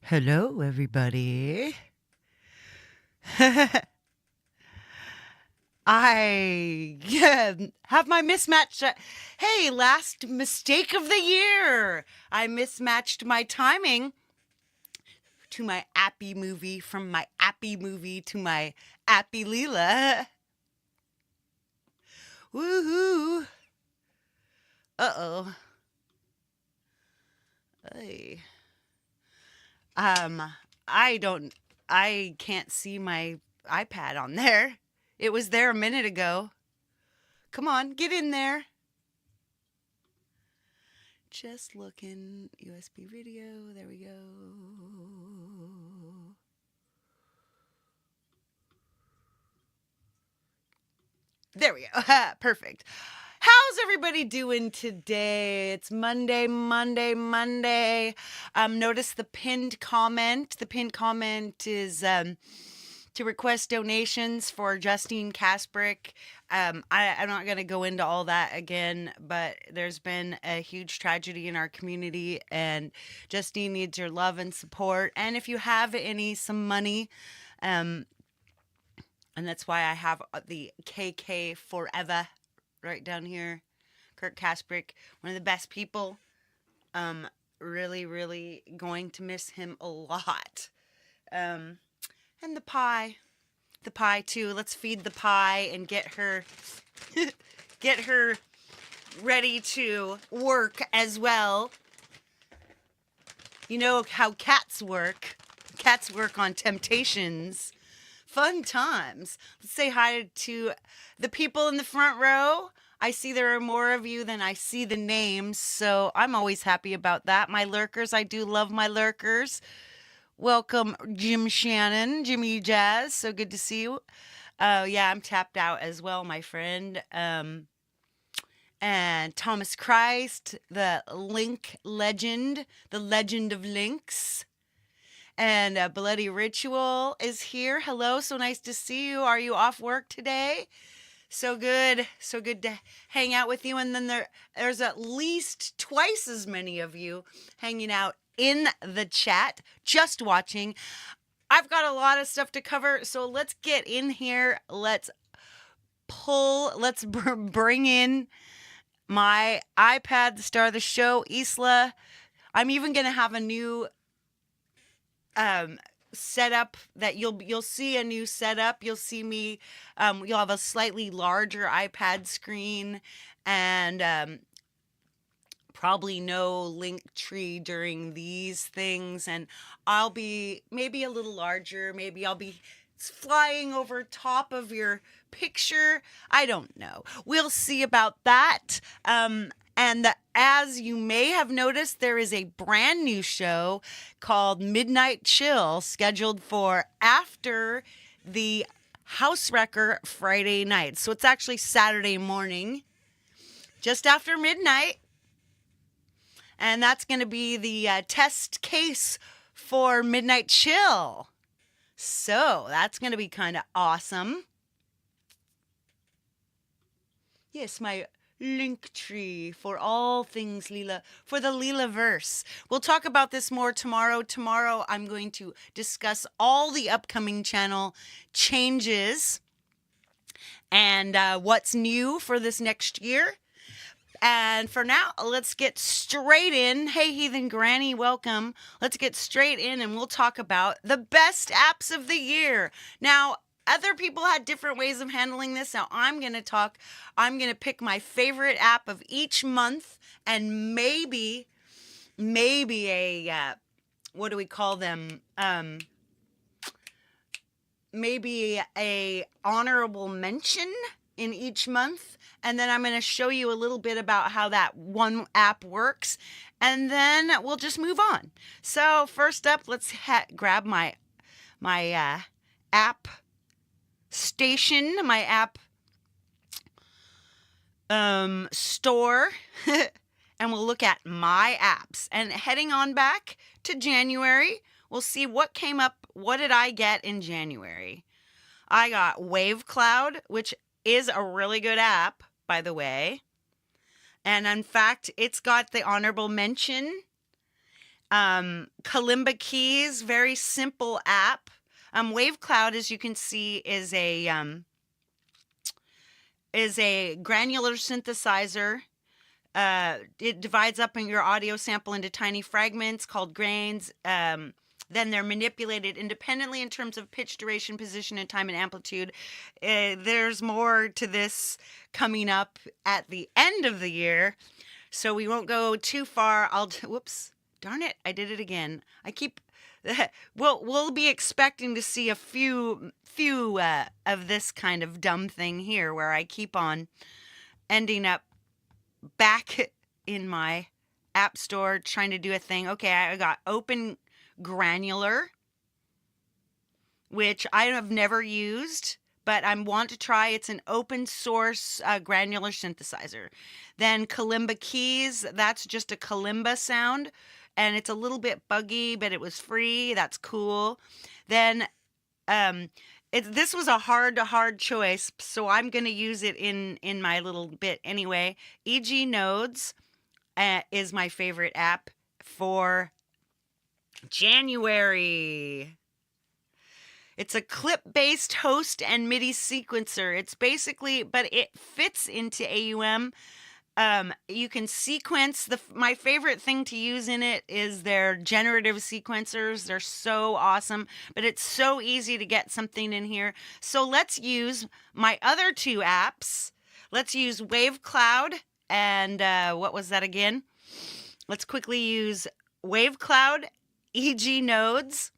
Hello, everybody. I have my mismatch. Hey, last mistake of the year. I mismatched my timing to my Appy movie, from my Appy movie to my Appy Leela. Woohoo. Uh-oh. Hey. Um, I don't, I can't see my iPad on there. It was there a minute ago. Come on, get in there. Just looking. USB video. There we go. There we go. Perfect. How's everybody doing today? It's Monday. Notice the pinned comment. The pinned comment is to request donations for Justine Kasprick. I'm not going to go into all that again, but there's been a huge tragedy in our community, and Justine needs your love and support. And if you have some money, and that's why I have the KK Forever right down here. Kurt Kasprick, one of the best people. Really, really going to miss him a lot. And the pie too. Let's feed the pie and get her ready to work as well. You know how cats work. Cats work on temptations. Fun times. Let's say hi to the people in the front row. I see there are more of you than I see the names, so I'm always happy about that. My lurkers, I do love my lurkers. Welcome, Jim Shannon, Jimmy Jazz. So good to see you. Yeah, I'm tapped out as well, my friend. And Thomas Christ, the Link legend, the legend of links. And Bloody Ritual is here. Hello, so nice to see you. Are you off work today? So good to hang out with you. And then there's at least twice as many of you hanging out in the chat, just watching. I've got a lot of stuff to cover, so let's get in here. Let's bring in my iPad, the star of the show, Isla. I'm even going to have a new setup that you'll see a new setup. You'll see me, you'll have a slightly larger iPad screen, and probably no link tree during these things, and I'll be maybe a little larger. Maybe I'll be flying over top of your picture. I don't know. We'll see about that. And as you may have noticed, there is a brand new show called Midnight Chill, scheduled for after the House Wrecker Friday night. So it's actually Saturday morning, just after midnight. And that's going to be the test case for Midnight Chill. So that's going to be kind of awesome. Yes, my link tree for all things Leela, for the Leela-verse. We'll talk about this more tomorrow. Tomorrow I'm going to discuss all the upcoming channel changes and what's new for this next year. And for now, let's get straight in. Hey, Heathen Granny, welcome. Let's get straight in and we'll talk about the best apps of the year. Now, other people had different ways of handling this. Now, I'm going to pick my favorite app of each month, and maybe a, what do we call them? Maybe a honorable mention in each month. And then I'm going to show you a little bit about how that one app works. And then we'll just move on. So first up, let's grab my app station, my app store. And we'll look at my apps. And heading on back to January, we'll see what came up. What did I get in January? I got Wave Cloud, which is a really good app, by the way. And in fact, it's got the honorable mention. Kalimba Keys, very simple app. Wave Cloud, as you can see, is a granular synthesizer. It divides up in your audio sample into tiny fragments called grains. Then they're manipulated independently in terms of pitch, duration, position, and time and amplitude. There's more to this coming up at the end of the year, so we won't go too far. Whoops, darn it, I did it again. I keep. We'll be expecting to see a few of this kind of dumb thing here, where I keep on ending up back in my app store trying to do a thing. Okay, I got Open Granular, which I have never used, but I want to try. It's an open source granular synthesizer. Then Kalimba Keys, that's just a kalimba sound, and it's a little bit buggy, but it was free. That's cool. Then this was a hard choice, so I'm going to use it in my little bit anyway. EG Nodes is my favorite app for January. It's a clip-based host and MIDI sequencer. It's basically, but it fits into AUM. You can sequence. My favorite thing to use in it is their generative sequencers. They're so awesome, but it's so easy to get something in here. So let's use my other two apps. Let's use Wave Cloud and what was that again? Let's quickly use Wave Cloud, EG Nodes,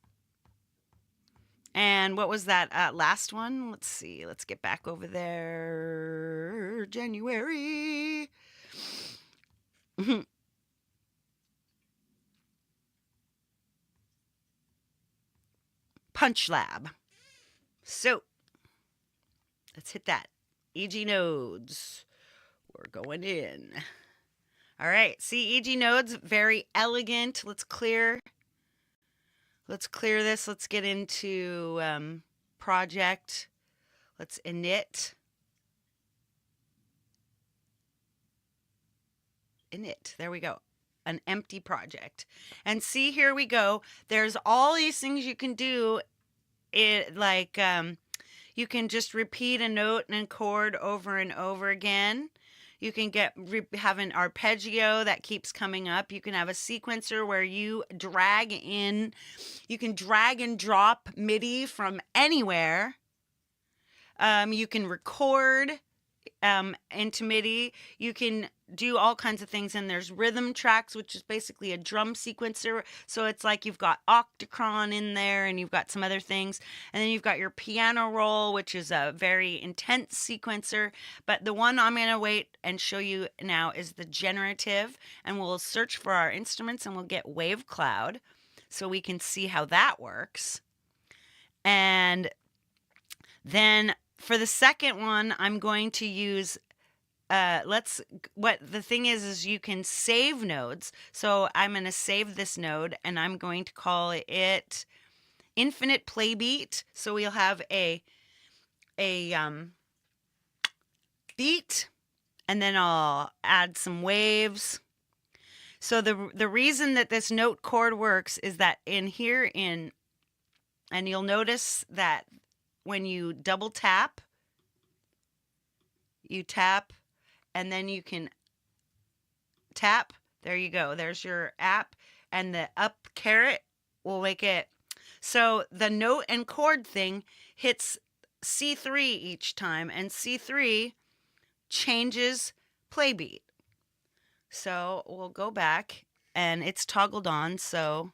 and what was that last one? Let's see. Let's get back over there. January. Punch Lab. So let's hit that. EG Nodes. We're going in. All right. See, EG Nodes, very elegant. Let's clear this. Let's get into project. Let's init. There we go. An empty project. And see, here we go. There's all these things you can do. You can just repeat a note and a chord over and over again. You can have an arpeggio that keeps coming up. You can have a sequencer where you can drag and drop MIDI from anywhere. You can record into MIDI. You can do all kinds of things, and there's rhythm tracks, which is basically a drum sequencer. So it's like you've got octachron in there, and you've got some other things, and then you've got your piano roll, which is a very intense sequencer. But the one I'm going to wait and show you now is the generative, and we'll search for our instruments, and we'll get Wave Cloud so we can see how that works. And then for the second one, I'm going to use what the thing is you can save nodes. So I'm going to save this node, and I'm going to call it Infinite Play Beat. So we'll have a beat, and then I'll add some waves. So the reason that this note chord works is that and you'll notice that when you double tap, you tap, and then you can tap. There you go. There's your app, and the up caret will make it. So the note and chord thing hits C3 each time, and C3 changes play beat. So we'll go back, and it's toggled on, so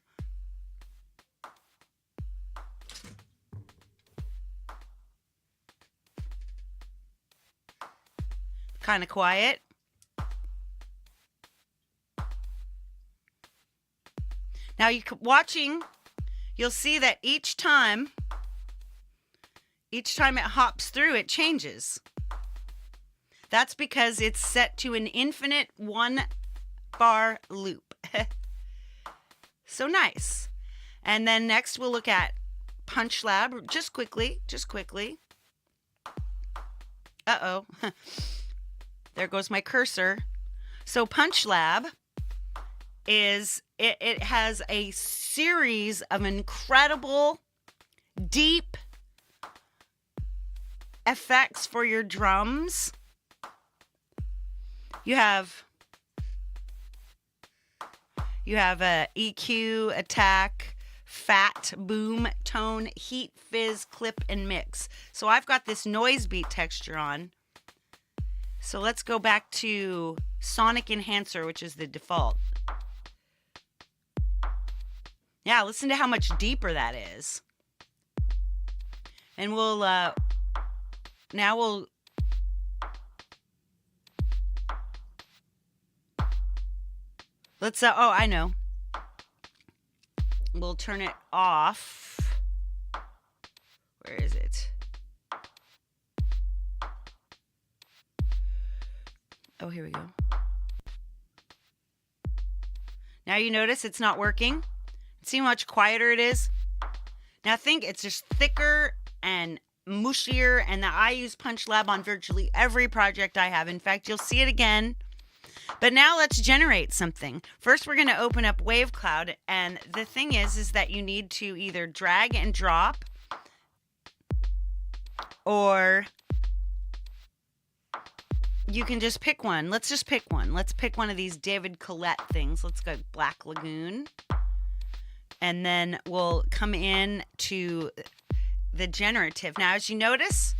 kind of quiet. Now you'll see that each time it hops through, it changes. That's because it's set to an infinite 1-bar loop. So nice. And then next we'll look at Punch Lab just quickly. Uh-oh. There goes my cursor. So Punch Lab is it has a series of incredible, deep effects for your drums. You have a EQ, attack, fat, boom, tone, heat, fizz, clip, and mix. So I've got this noise beat texture on. So let's go back to Sonic Enhancer, which is the default. Yeah, listen to how much deeper that is. And we'll, now we'll, let's, oh, I know. We'll turn it off. Where is it? Oh, here we go. Now you notice it's not working. See how much quieter it is? Now think it's just thicker and mushier, and I use Punch Lab on virtually every project I have. In fact, you'll see it again. But now let's generate something. First, we're going to open up Wave Cloud, and the thing is that you need to either drag and drop, or you can just pick one. Let's just pick one. Let's pick one of these David Collette things. Let's go Black Lagoon. And then we'll come in to the generative. Now, as you notice,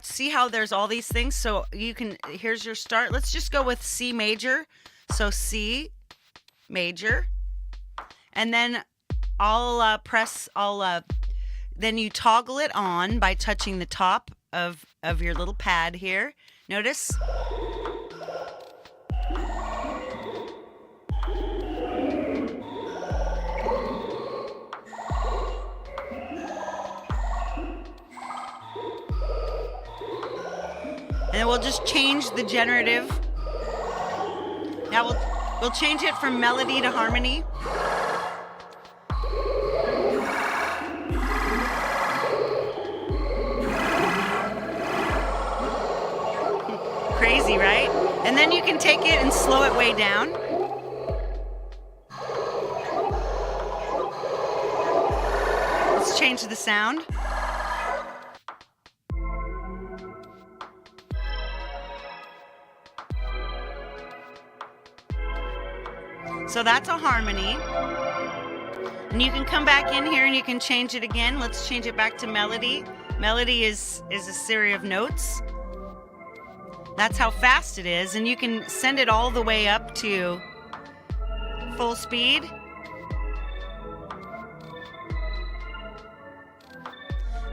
see how there's all these things. So you can, here's your start. Let's just go with C major. So C major. And then then you toggle it on by touching the top of your little pad here. Notice. And then we'll just change the generative. Now we'll change it from melody to harmony. Crazy, right? And then you can take it and slow it way down. Let's change the sound. So that's a harmony. And you can come back in here and you can change it again. Let's change it back to melody. Melody is a series of notes. That's how fast it is. And you can send it all the way up to full speed.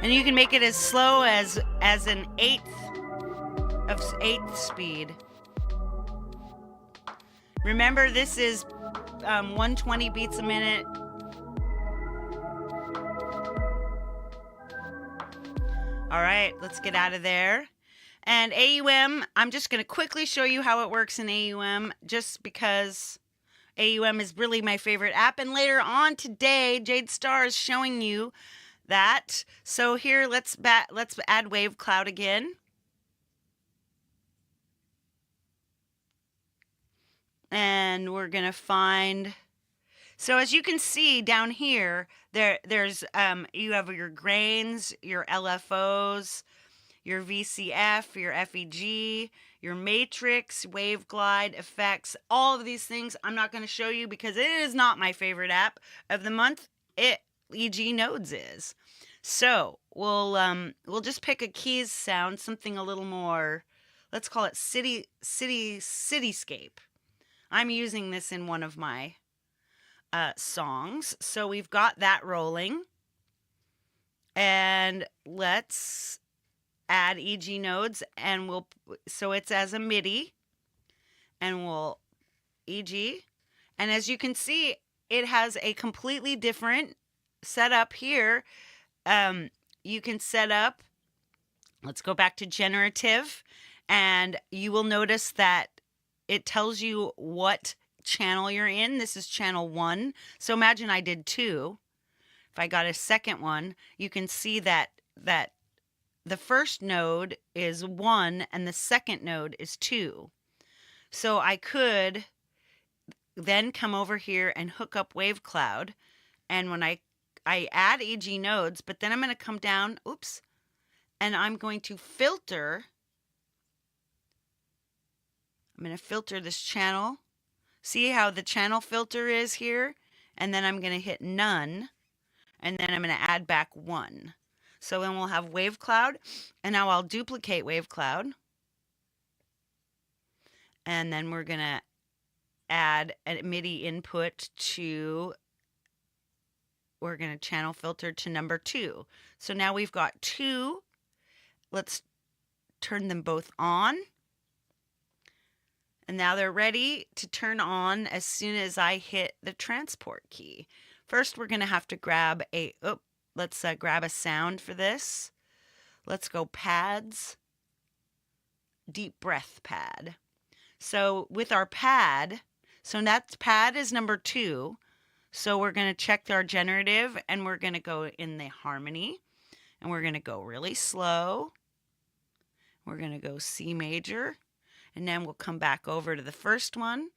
And you can make it as slow as an eighth speed. Remember, this is 120 beats a minute. All right, let's get out of there. And AUM, I'm just going to quickly show you how it works in AUM, just because AUM is really my favorite app. And later on today, Jade Star is showing you that. So here, let's add Wave Cloud again. And we're going to find, so as you can see down here, there's you have your grains, your LFOs, your VCF, your FEG, your matrix, wave glide, effects, all of these things I'm not going to show you because it is not my favorite app of the month. EG Nodes is. So we'll just pick a keys sound, something a little more, let's call it cityscape. I'm using this in one of my songs. So we've got that rolling. And let's add EG nodes, and so it's as a MIDI, and we'll EG. And as you can see, it has a completely different setup here. You can set up, let's go back to generative, and you will notice that it tells you what channel you're in. This is channel 1. So imagine I did 2. If I got a second one, you can see that the first node is 1 and the second node is 2. So I could then come over here and hook up Wave Cloud. And when I add EG nodes, but then I'm going to come down, oops, and I'm going to filter. I'm going to filter this channel. See how the channel filter is here? And then I'm going to hit none. And then I'm going to add back 1. So then we'll have Wave Cloud. And now I'll duplicate Wave Cloud. And then we're going to add a MIDI input to, we're going to channel filter to number 2. So now we've got 2. Let's turn them both on. And now they're ready to turn on as soon as I hit the transport key. First, we're going to have to grab let's grab a sound for this. Let's go pads, deep breath pad. So with our pad, so that pad is number 2. So we're going to check our generative and we're going to go in the harmony and we're going to go really slow. We're going to go C major. And then we'll come back over to the first one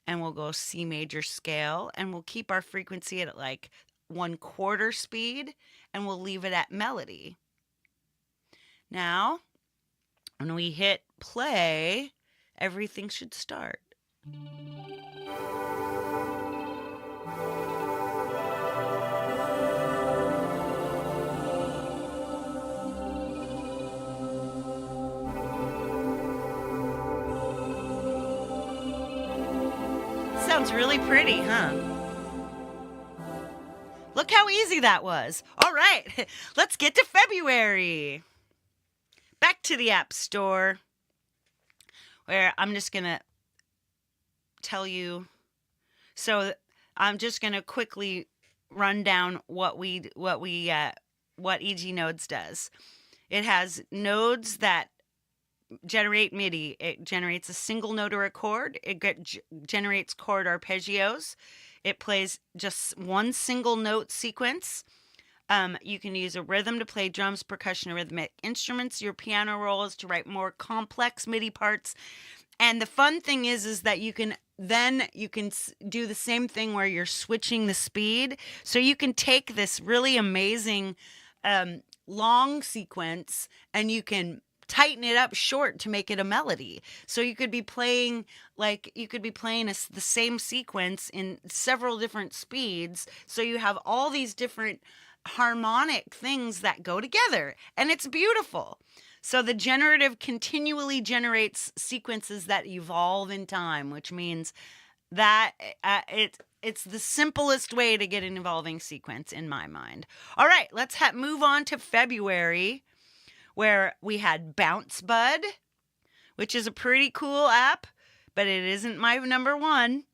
and we'll go C major scale and we'll keep our frequency at like 1/4 speed and we'll leave it at melody. Now, when we hit play, everything should start. Sounds really pretty, huh? Look how easy that was. All right, let's get to February. Back to the App Store, where I'm just going to tell you. So I'm just going to quickly run down what EG Nodes does. It has nodes that generate MIDI. It generates a single note or a chord. It generates chord arpeggios. It plays just one single note sequence. You can use a rhythm to play drums, percussion, and rhythmic instruments. Your piano roll is to write more complex MIDI parts. And the fun thing is that you can do the same thing where you're switching the speed. So you can take this really amazing long sequence and you can tighten it up short to make it a melody. So you could be playing the same sequence in several different speeds. So you have all these different harmonic things that go together, and it's beautiful. So the generative continually generates sequences that evolve in time, which means that it's the simplest way to get an evolving sequence in my mind. All right, let's move on to February, where we had Bounce Bud, which is a pretty cool app, but it isn't my number 1.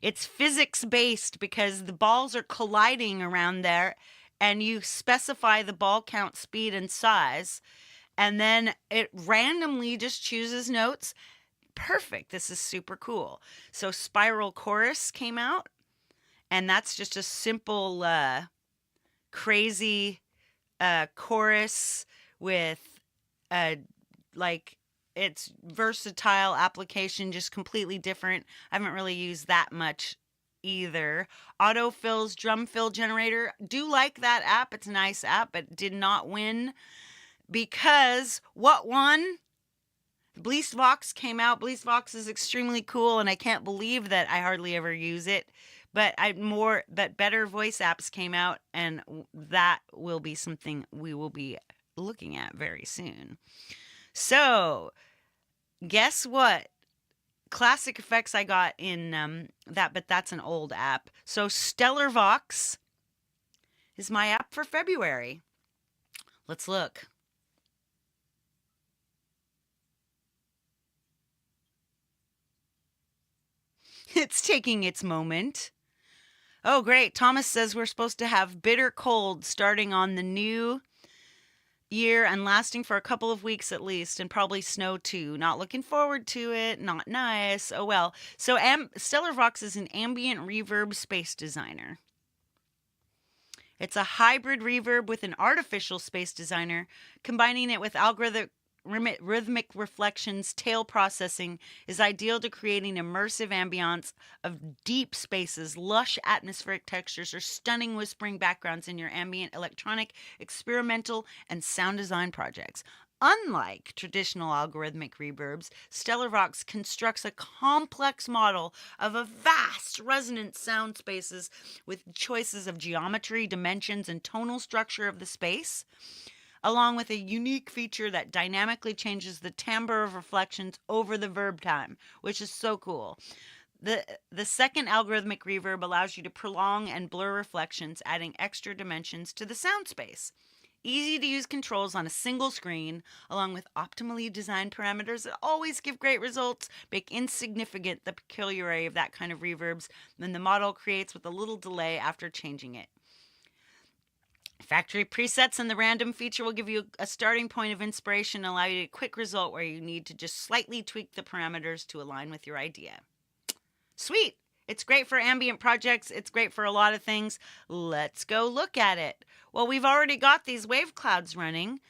It's physics-based because the balls are colliding around there, and you specify the ball count, speed, and size, and then it randomly just chooses notes. Perfect. This is super cool. So Spiral Chorus came out, and that's just a simple, crazy chorus with it's versatile application, just completely different. I haven't really used that much either. Autofill's drum fill generator. Do like that app. It's a nice app, but did not win because what won? BleastVox came out. BleastVox is extremely cool, and I can't believe that I hardly ever use it. But better voice apps came out, and that will be something we will be looking at very soon. So, guess what? Classic effects I got in that, but that's an old app. So StellarVox is my app for February. Let's look. It's taking its moment. Oh, great. Thomas says we're supposed to have bitter cold starting on the new year and lasting for a couple of weeks at least, and probably snow too. Not looking forward to it. Not nice. Oh, well. So StellarVox is an ambient reverb space designer. It's a hybrid reverb with an artificial space designer, combining it with algorithmic rhythmic reflections, tail processing is ideal to creating immersive ambiance of deep spaces, lush atmospheric textures, or stunning whispering backgrounds in your ambient electronic, experimental, and sound design projects. Unlike traditional algorithmic reverbs, Stellar Vox constructs a complex model of a vast resonant sound spaces with choices of geometry, dimensions, and tonal structure of the space, along with a unique feature that dynamically changes the timbre of reflections over the verb time, which is so cool. The second algorithmic reverb allows you to prolong and blur reflections, adding extra dimensions to the sound space. Easy to use controls on a single screen, along with optimally designed parameters that always give great results, make insignificant the peculiarity of that kind of reverbs, then the model creates with a little delay after changing it. Factory presets and the random feature will give you a starting point of inspiration and allow you a quick result where you need to just slightly tweak the parameters to align with your idea. Sweet! It's great for ambient projects. It's great for a lot of things. Let's go look at it. Well, we've already got these wave clouds running.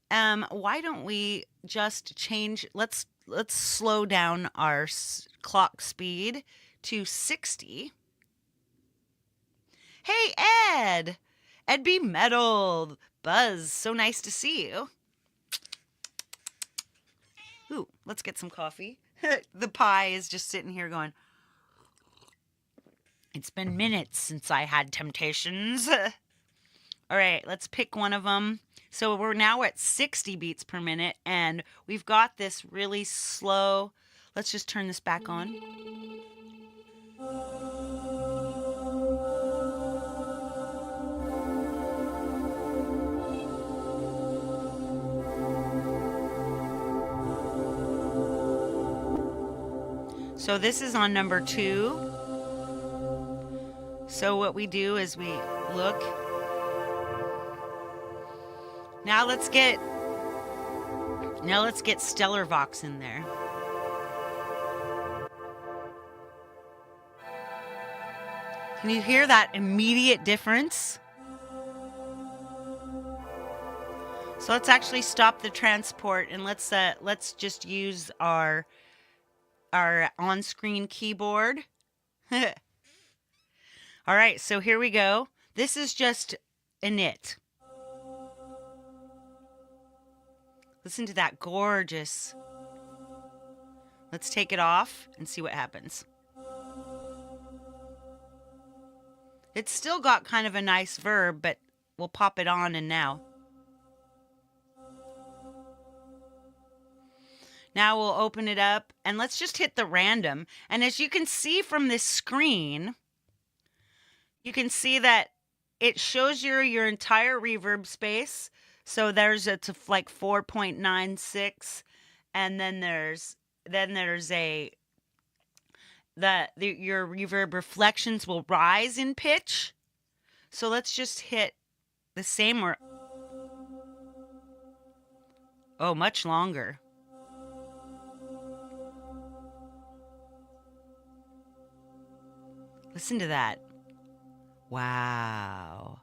Why don't we just change? Let's slow down our clock speed to 60. Hey, Ed! APPy Metal! Buzz, so nice to see you. Ooh, let's get some coffee. The pie is just sitting here going, it's been minutes since I had temptations. All right, let's pick one of them. So we're now at 60 beats per minute, and we've got this really slow. Let's just turn this back on. So this is on number 2. So what we do is we look. Now let's get Stellar Vox in there. Can you hear that immediate difference? So let's actually stop the transport and let's just use our on-screen keyboard. All right, so here we go. This is just init. Listen to that gorgeous. Let's take it off and see what happens. It's still got kind of a nice verb, but we'll pop it on and now. Now we'll open it up and let's just hit the random. And as you can see from this screen, you can see that it shows your entire reverb space. So it's like 4.96, and then your reverb reflections will rise in pitch. So let's just hit the same much longer. Listen to that. Wow.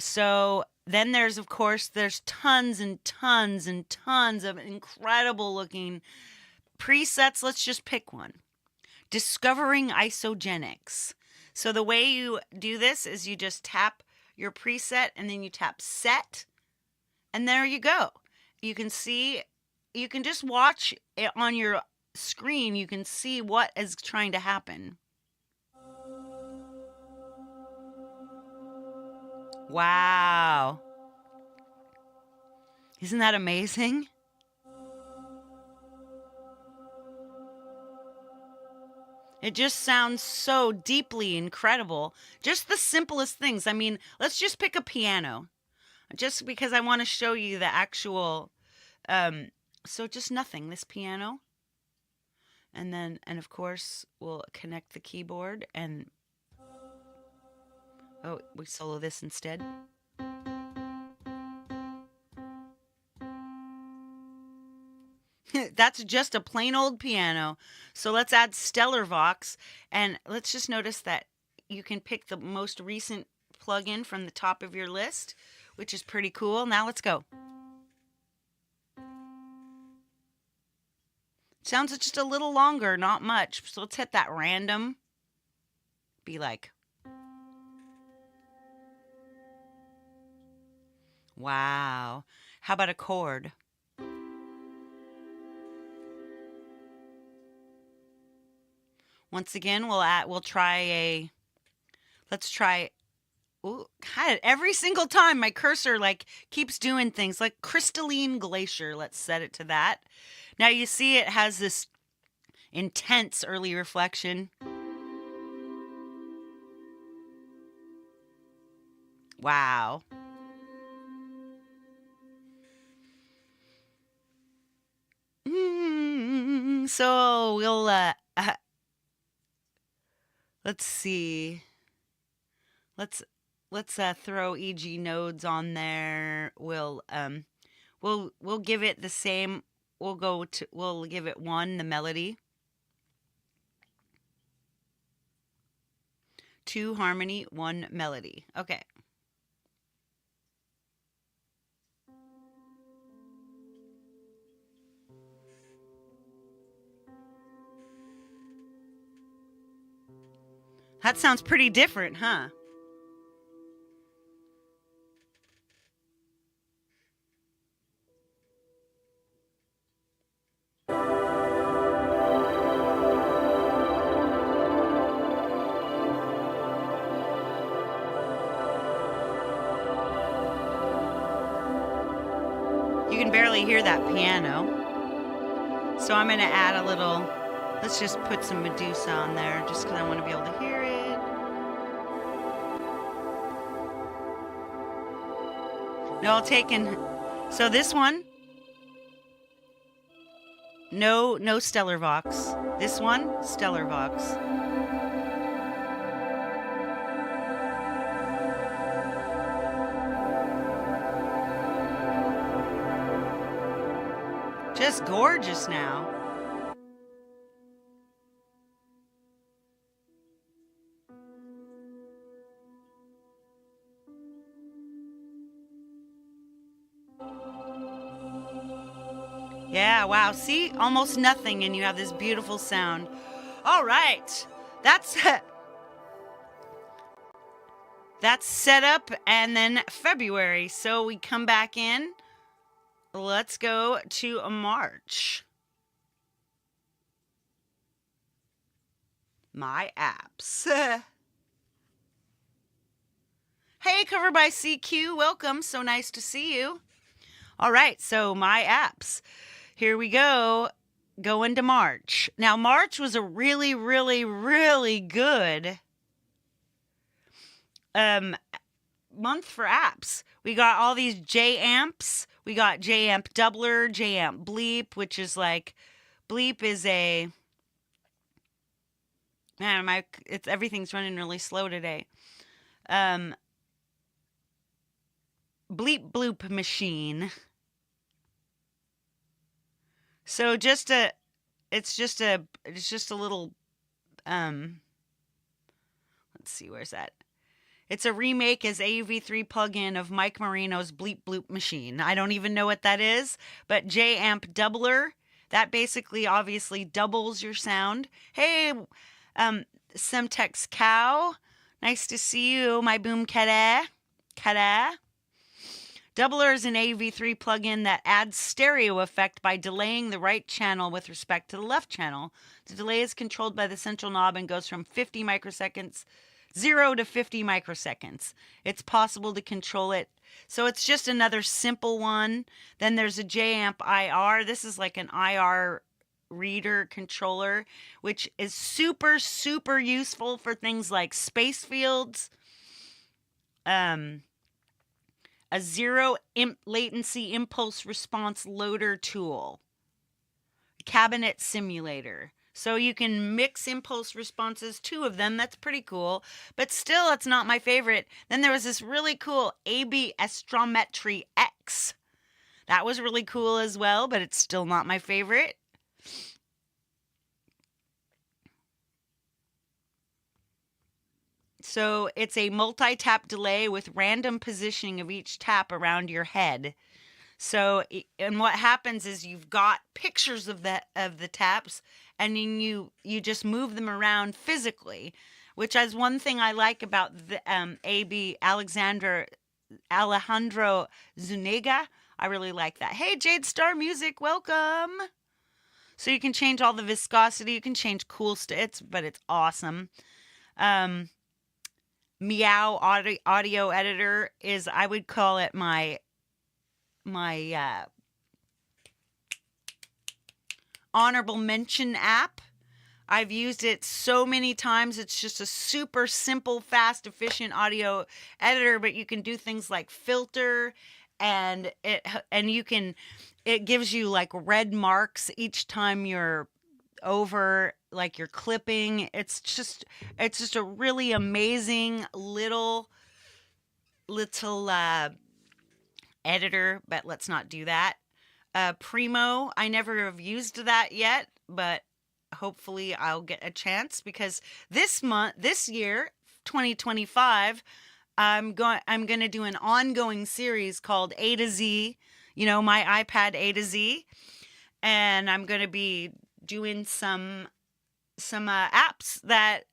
So then there's tons and tons and tons of incredible looking presets. Let's just pick one. Discovering isogenics. So the way you do this is you just tap your preset and then you tap set, and there you go. You can just watch it on your screen. You can see what is trying to happen. Wow. Isn't that amazing? It just sounds so deeply incredible. Just the simplest things. I mean, let's just pick a piano. Just because I want to show you the actual, so just nothing, this piano. And of course, we'll connect the keyboard and, we solo this instead. That's just a plain old piano. So let's add Stellar Vox, and let's just notice that you can pick the most recent plugin from the top of your list, which is pretty cool. Now let's go. Sounds just a little longer, not much. So let's hit that random. Be like, wow. How about a chord? Once again, we'll try let's try. Ooh, God, every single time my cursor like keeps doing things like crystalline glacier. Let's set it to that. Now you see it has this intense early reflection. Wow. So we'll let's see. Let's throw EG nodes on there. We'll give it the same. We'll give it 1, the melody. 2, harmony, 1, melody. Okay. That sounds pretty different, huh? You can barely hear that piano. So I'm going to add a little, let's just put some Medusa on there just because I want to be able to hear it. No, I'll take in, so this one, no stellar vox. This one, stellar vox. Just gorgeous now. Yeah, wow. See? Almost nothing and you have this beautiful sound. All right. That's set up, and then February. So we come back in. Let's go to March. My apps. Hey, Cover by CQ. Welcome. So nice to see you. All right. So my apps. Here we go. Go into March. Now, March was a really, really, really good month for apps. We got all these J-amps. We got J-amp doubler, J-amp bleep, which is like, bleep is a, man, everything's running really slow today. Bleep bloop machine. So it's just a little, let's see, where's that? It's a remake as AUV3 plugin of Mike Marino's Bleep Bloop Machine. I don't even know what that is, but J-amp doubler, that basically obviously doubles your sound. Hey, Semtex Cow, nice to see you, my boom kada. Doubler is an AV3 plugin that adds stereo effect by delaying the right channel with respect to the left channel. The delay is controlled by the central knob and goes from 50 microseconds, 0 to 50 microseconds. It's possible to control it. So it's just another simple one. Then there's a J-amp IR. This is like an IR reader controller, which is super, super useful for things like space fields, a zero latency impulse response loader tool, cabinet simulator. So you can mix impulse responses, 2 of them. That's pretty cool. But still, it's not my favorite. Then there was this really cool AB Astrometry X. That was really cool as well, but it's still not my favorite. So it's a multi-tap delay with random positioning of each tap around your head. So, and what happens is you've got pictures of the taps, and then you just move them around physically, which is one thing I like about the AB Alejandro Zuniga. I really like that. Hey, Jade Star Music, welcome. So you can change all the viscosity. You can change cool stuff, but it's awesome. Meow audio editor is, I would call it my honorable mention app. I've used it so many times. It's just a super simple, fast, efficient audio editor, but you can do things like filter, and it gives you like red marks each time you're over, like you're clipping. It's just a really amazing little editor, but let's not do that. Primo, I never have used that yet, but hopefully I'll get a chance, because this year, 2025, I'm going to do an ongoing series called A to Z, my iPad A to Z, and I'm going to be doing some apps that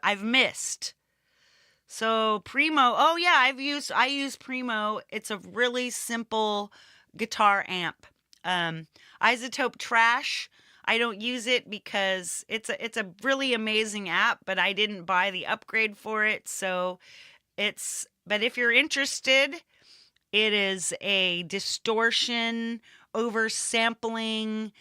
I've missed. So Primo, oh yeah, I use Primo. It's a really simple guitar amp. Isotope Trash, I don't use it because it's a really amazing app, but I didn't buy the upgrade for it. So but if you're interested, it is a distortion, oversampling,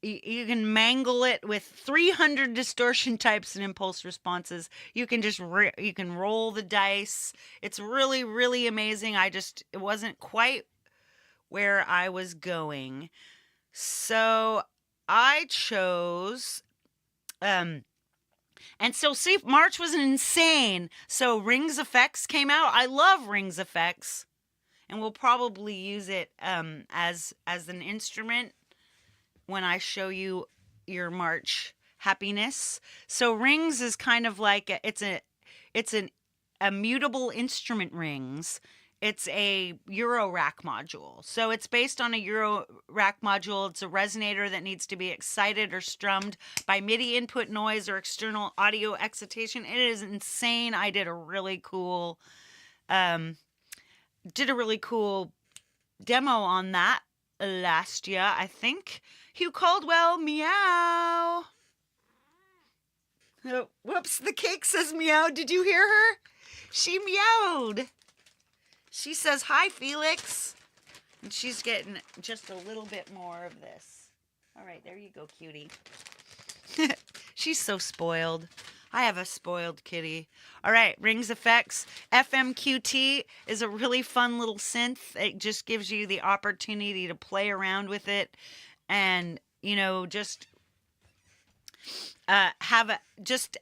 you can mangle it with 300 distortion types and impulse responses. You can just you can roll the dice. It's really, really amazing. It wasn't quite where I was going. So I chose, and so see, March was insane. So Rings Effects came out. I love Rings Effects, and we'll probably use it as an instrument when I show you your March happiness. So Rings is kind of like it's a mutable instrument Rings. It's a Eurorack module. So it's based on a Eurorack module. It's a resonator that needs to be excited or strummed by MIDI input noise or external audio excitation. It is insane. I did a really cool demo on that last year, I think. Hugh Caldwell, meow. Oh, whoops, the cake says meow. Did you hear her? She meowed. She says, hi, Felix. And she's getting just a little bit more of this. All right, there you go, cutie. She's so spoiled. I have a spoiled kitty. All right, Rings Effects. FMQT is a really fun little synth. It just gives you the opportunity to play around with it, and just just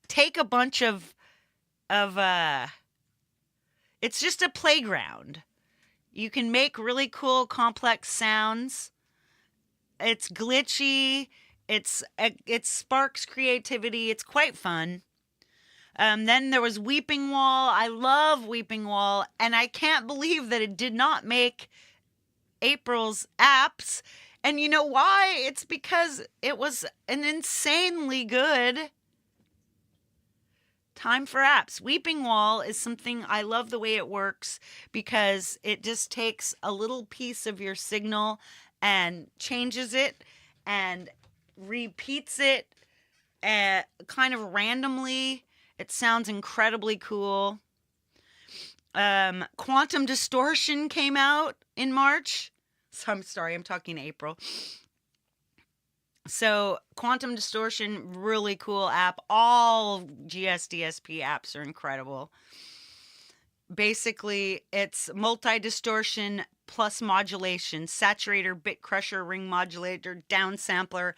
take a bunch of it's just a playground. You can make really cool, complex sounds. It's glitchy. It sparks creativity. It's quite fun. Then there was Weeping Wall. I love Weeping Wall, and I can't believe that it did not make April's apps. And you know why? It's because it was an insanely good time for apps. Weeping Wall is something, I love the way it works, because it just takes a little piece of your signal and changes it and repeats it kind of randomly. It sounds incredibly cool. Quantum Distortion came out in March. So I'm sorry, I'm talking April. So Quantum Distortion, really cool app. All GSDSP apps are incredible. Basically, it's multi-distortion plus modulation, saturator, bit crusher, ring modulator, downsampler.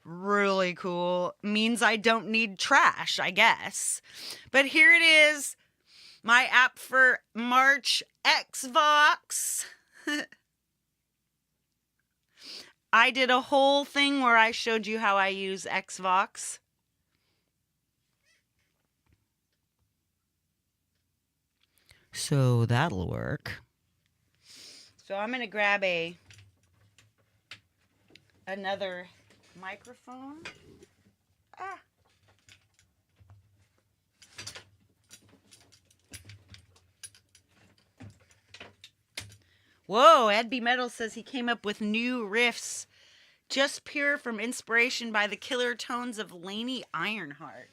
Really cool. Means I don't need trash, I guess. But here it is, my app for March, Xvox. I did a whole thing where I showed you how I use Xvox. So that'll work. So I'm going to grab another microphone. Ah. Whoa, APPy Metal says he came up with new riffs just pure from inspiration by the killer tones of Laney Ironheart.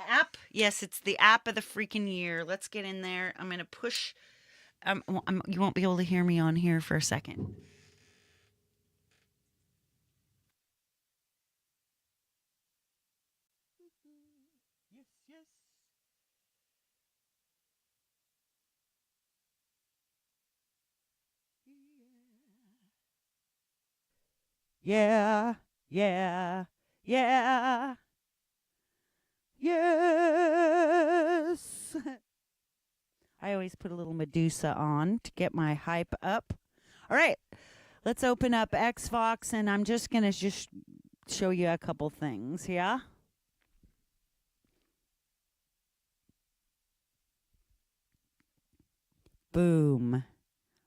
App? Yes, it's the app of the freaking year. Let's get in there. I'm going to push. You won't be able to hear me on here for a second. Yes, yes. Yeah, yeah, yeah, yes. I always put a little Medusa on to get my hype up. All right, let's open up Xbox, and I'm just going to just show you a couple things, yeah? Boom.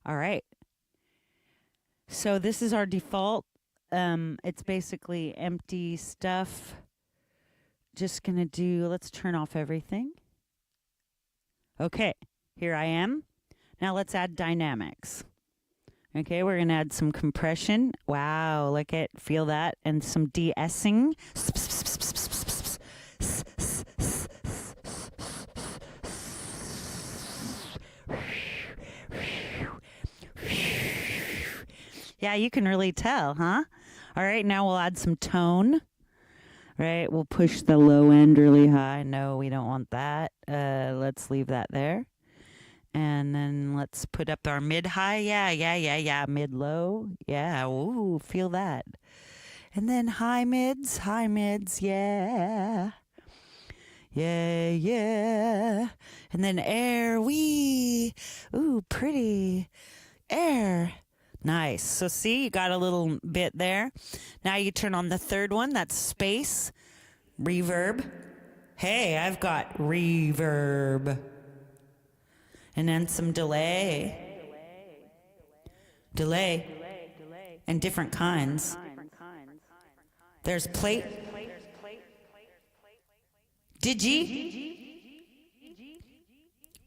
All right. So this is our default. It's basically empty stuff. Just going to do, let's turn off everything. Okay, here I am. Now let's add dynamics. Okay, we're going to add some compression. Wow, look at, feel that. And some de-essing. Yeah, you can really tell, huh? All right, now we'll add some tone. Right, we'll push the low end really high. No, we don't want that. Let's leave that there. And then let's put up our mid-high. Yeah. Mid-low. Yeah, ooh, feel that. And then high mids, yeah. Yeah. And then air, wee. Ooh, pretty. Air. Nice. So see, you got a little bit there. Now you turn on the third one. That's space. Reverb. Hey, I've got reverb. And then some delay. Delay. And different kinds. There's plate. Digi.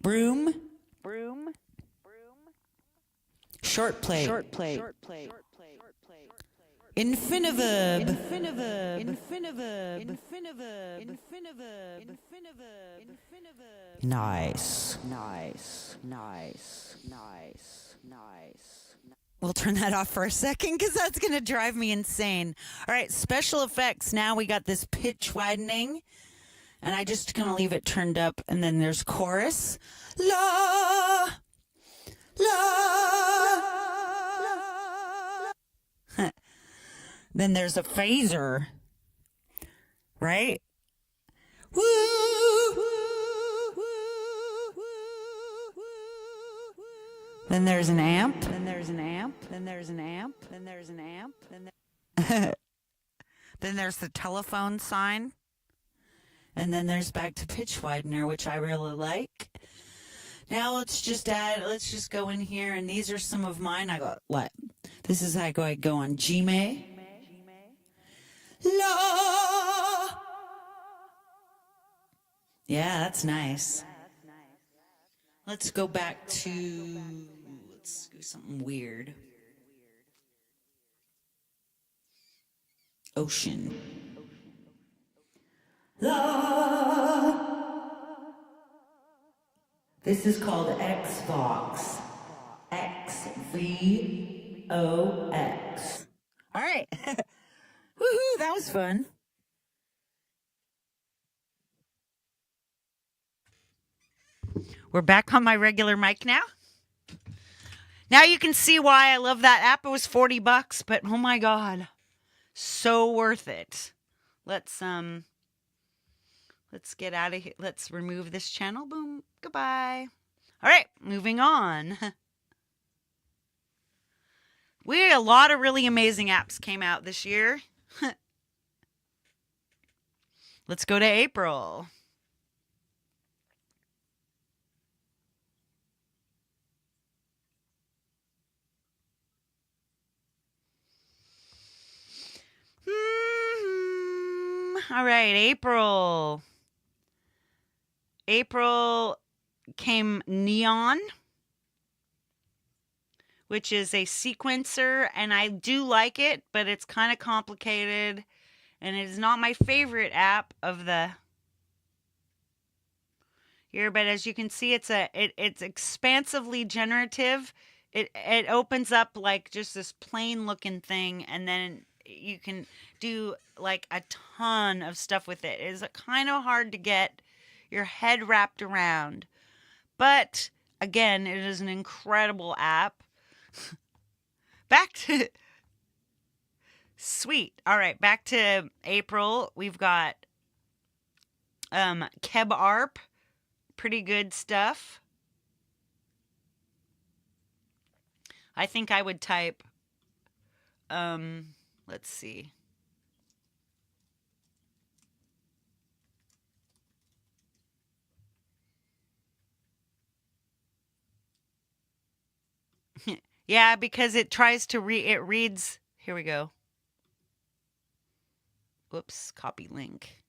Broom. Short plate. Infiniverb. Nice. We'll turn that off for a second because that's going to drive me insane. All right, special effects. Now we got this pitch widening. And I just going to leave it turned up. And then there's chorus. La. Then there's a phaser. Right? Woo. Then there's an amp. Then there's the telephone sign. And then there's back to pitch widener, which I really like. Now let's just go in here, and these are some of mine. I got what? This is how I go on G May. La. Yeah, that's nice. Let's go back to, let's do something weird. Ocean. La. This is called Xbox. XVOX. All right. Woohoo, that was fun. We're back on my regular mic now. Now you can see why I love that app. It was $40, but oh my God, so worth it. Let's get out of here. Let's remove this channel. Boom. Goodbye. All right, moving on. A lot of really amazing apps came out this year. Let's go to April. All right, April. April came Neon, which is a sequencer, and I do like it, but it's kind of complicated, and it is not my favorite app of the year. But as you can see, it's expansively generative. It opens up like just this plain looking thing, and then you can do like a ton of stuff with it. It is kind of hard to get your head wrapped around, but again, it is an incredible app. Back to sweet. All right, back to April. We've got KebARP, pretty good stuff. I think I would type let's see. Yeah, because it tries to it reads. Here we go. Whoops, copy link.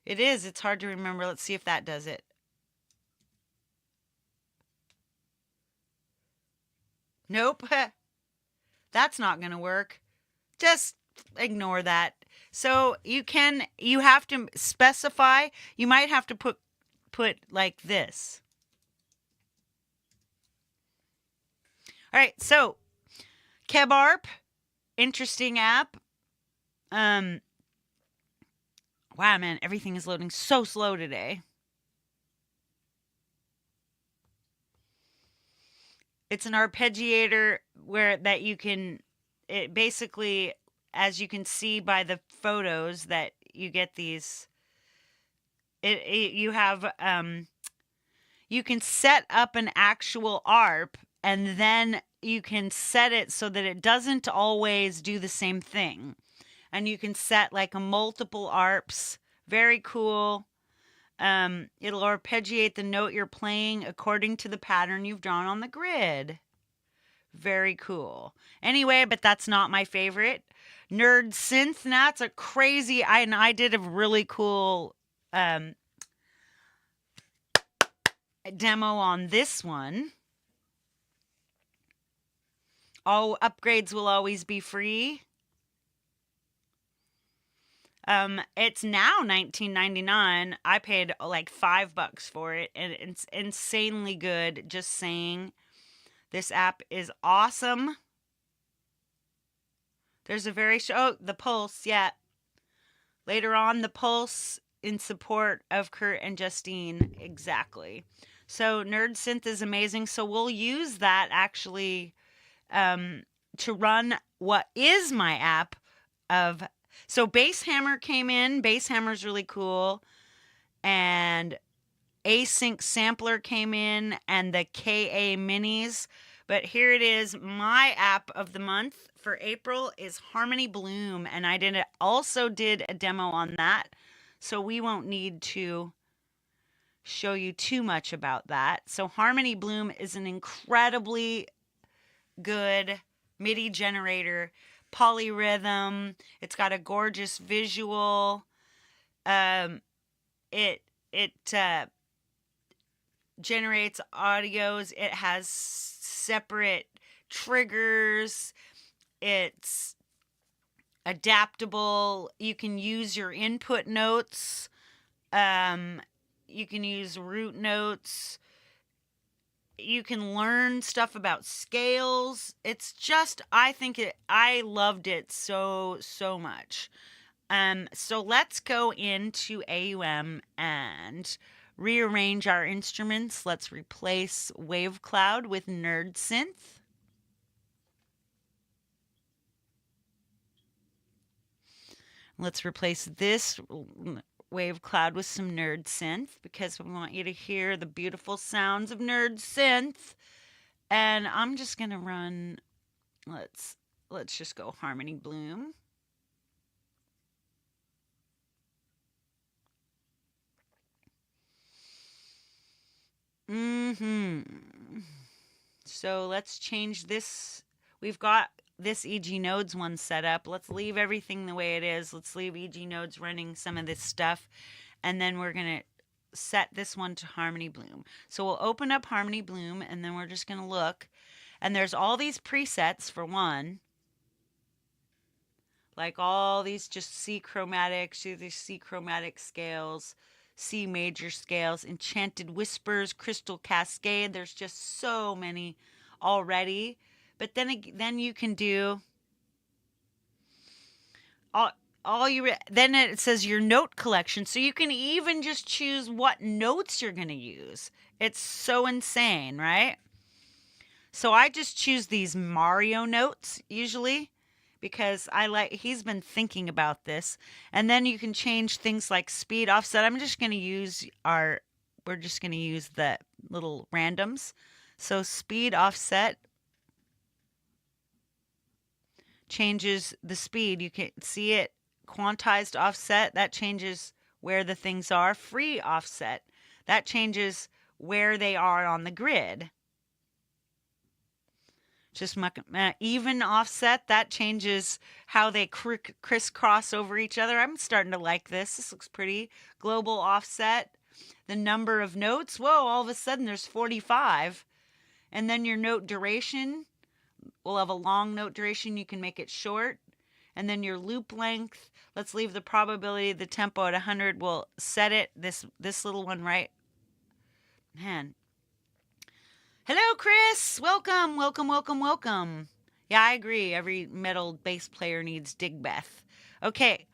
It is. It's hard to remember. Let's see if that does it. Nope. That's not going to work. Just ignore that. So you have to specify. You might have to put like this. All right. So KebARP, interesting app. Wow, man, everything is loading so slow today. It's an arpeggiator that you can, it basically, as you can see by the photos that you get these, you have, you can set up an actual ARP, and then you can set it so that it doesn't always do the same thing. And you can set like a multiple ARPs. Very cool. It'll arpeggiate the note you're playing according to the pattern you've drawn on the grid. Very cool. Anyway, but that's not my favorite. Nerd Synth. Now it's a crazy. I did a really cool demo on this one. All upgrades will always be free. It's now $19.99. I paid like $5 for it, and it's insanely good. Just saying, this app is awesome. There's a the Pulse, yeah. Later on, the Pulse in support of Kurt and Justine, exactly. So Nerd Synth is amazing. So we'll use that actually to run what is my app of. So Basshammer came in. Basshammer's really cool. And Async Sampler came in, and the KA Minis. But here it is. My app of the month for April is Harmony Bloom. And I also did a demo on that. So we won't need to show you too much about that. So Harmony Bloom is an incredibly good MIDI generator, polyrhythm. It's got a gorgeous visual. It generates audios. It has separate triggers. It's adaptable. You can use your input notes. You can use root notes. You can learn stuff about scales. It's just, I loved it so much. So let's go into AUM and rearrange our instruments. Let's replace Wave Cloud with Nerd Synth. Let's replace this Wave Cloud with some Nerd Synth because we want you to hear the beautiful sounds of Nerd Synth. And I'm just going to run, let's just go Harmony Bloom. So let's change this. We've got this EG Nodes one set up. Let's leave everything the way it is. Let's leave EG Nodes running some of this stuff. And then we're going to set this one to Harmony Bloom. So we'll open up Harmony Bloom and then we're just going to look. And there's all these presets for one. Like all these just C chromatics, these C chromatic scales, C major scales, Enchanted Whispers, Crystal Cascade. There's just so many already. But then you can do then it says your note collection, so you can even just choose what notes you're going to use. It's so insane, right? So I just choose these Mario notes usually because he's been thinking about this. And then you can change things like speed, offset. We're just going to use the little randoms. So speed, offset changes the speed. You can see it. Quantized offset, that changes where the things are. Free offset, that changes where they are on the grid. Just even offset, that changes how they crisscross over each other. I'm starting to like this. This looks pretty. Global offset, the number of notes. Whoa, all of a sudden there's 45. And then your note duration, we'll have a long note duration. You can make it short. And then your loop length, let's leave the probability of the tempo at 100. We'll set it, this little one, right? Man. Hello, Chris. Welcome, welcome, welcome, welcome. Yeah, I agree. Every metal bass player needs Digbeth. Okay,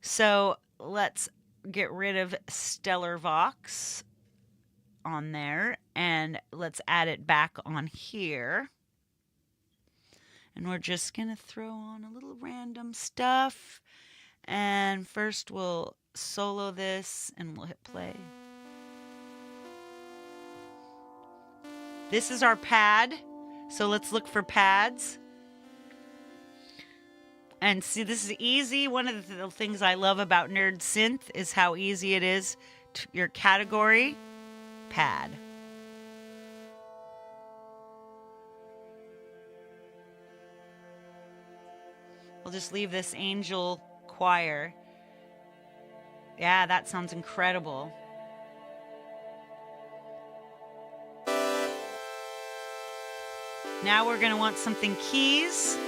so let's get rid of Stellar Vox on there. And let's add it back on here. And we're just going to throw on a little random stuff. And first we'll solo this and we'll hit play. This is our pad. So let's look for pads. And see, this is easy. One of the things I love about Nerd Synth is how easy it is. Your category, pad. We'll just leave this angel choir. Yeah, that sounds incredible. Now we're going to want something keys.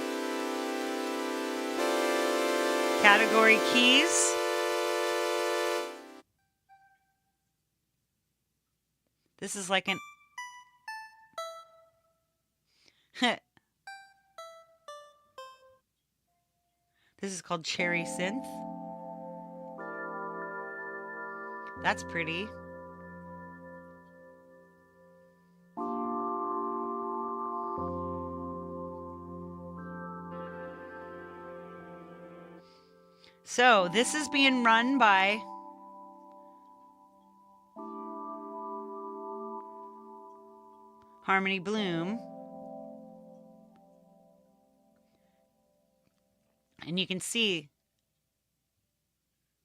Category keys. This is like an... This is called Cherry Synth. That's pretty. So this is being run by Harmony Bloom. And you can see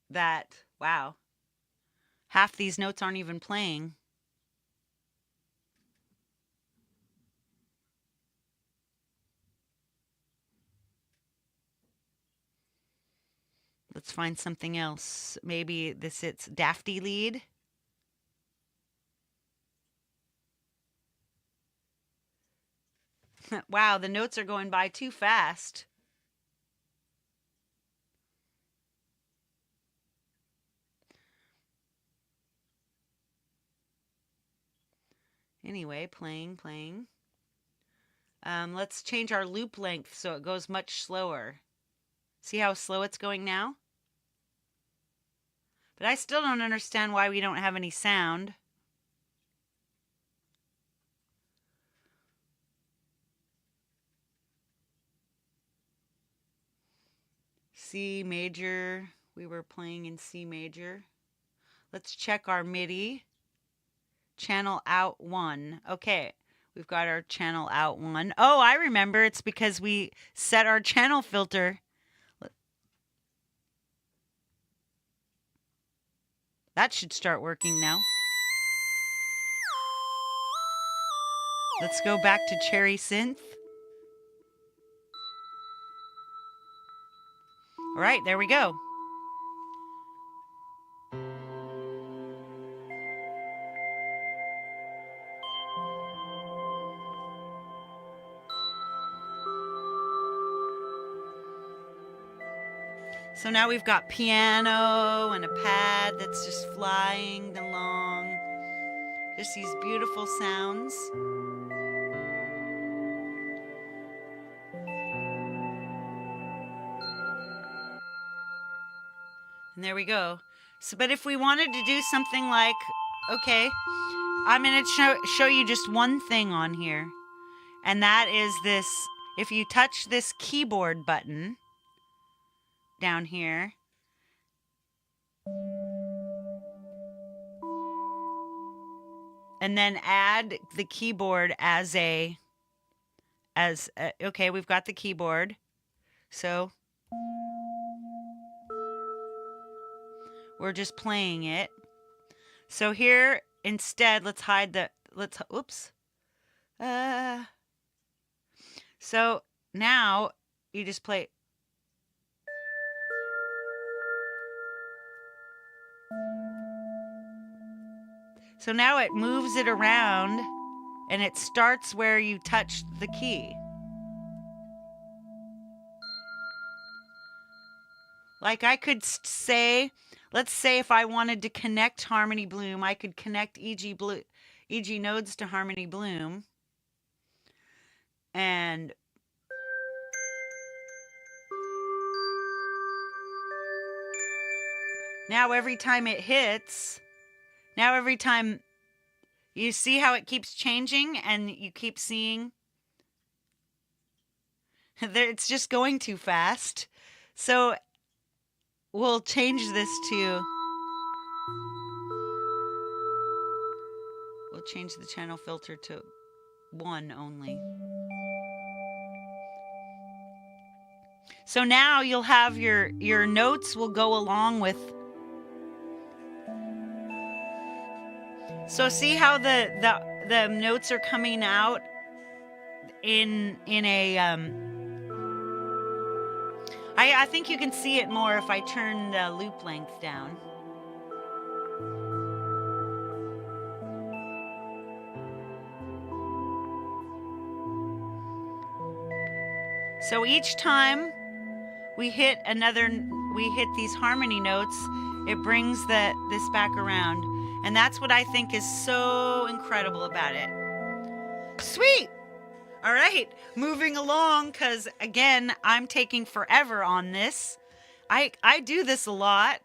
that, wow, half these notes aren't even playing. Let's find something else. Maybe it's Dafty Lead. Wow, the notes are going by too fast. Anyway, playing. Let's change our loop length so it goes much slower. See how slow it's going now? But I still don't understand why we don't have any sound. C major. We were playing in C major. Let's check our MIDI. Channel out 1. Okay, we've got our channel out 1. Oh, I remember. It's because we set our channel filter. That should start working now. Let's go back to Cherry Synth. All right, there we go. So now we've got piano and a pad that's just flying along. Just these beautiful sounds. And there we go. So, but if we wanted to do something like, okay, I'm going to show you just one thing on here. And that is this, if you touch this keyboard button down here, and then add the keyboard okay, we've got the keyboard. So we're just playing it. So here, instead, let's hide the, oops. So now you just play. So now it moves it around and it starts where you touched the key. Like I could say, let's say if I wanted to connect Harmony Bloom, I could connect EG nodes to Harmony Bloom. And now every time it hits, now every time you see how it keeps changing and you keep seeing it's just going too fast. So we'll change this to, we'll change the channel filter to 1 only. So now you'll have your notes will go along with. So see how the notes are coming out in a I think you can see it more if I turn the loop length down. So each time we hit these harmony notes, it brings this back around. And that's what I think is so incredible about it. Sweet! All right, moving along, because again, I'm taking forever on this. I do this a lot.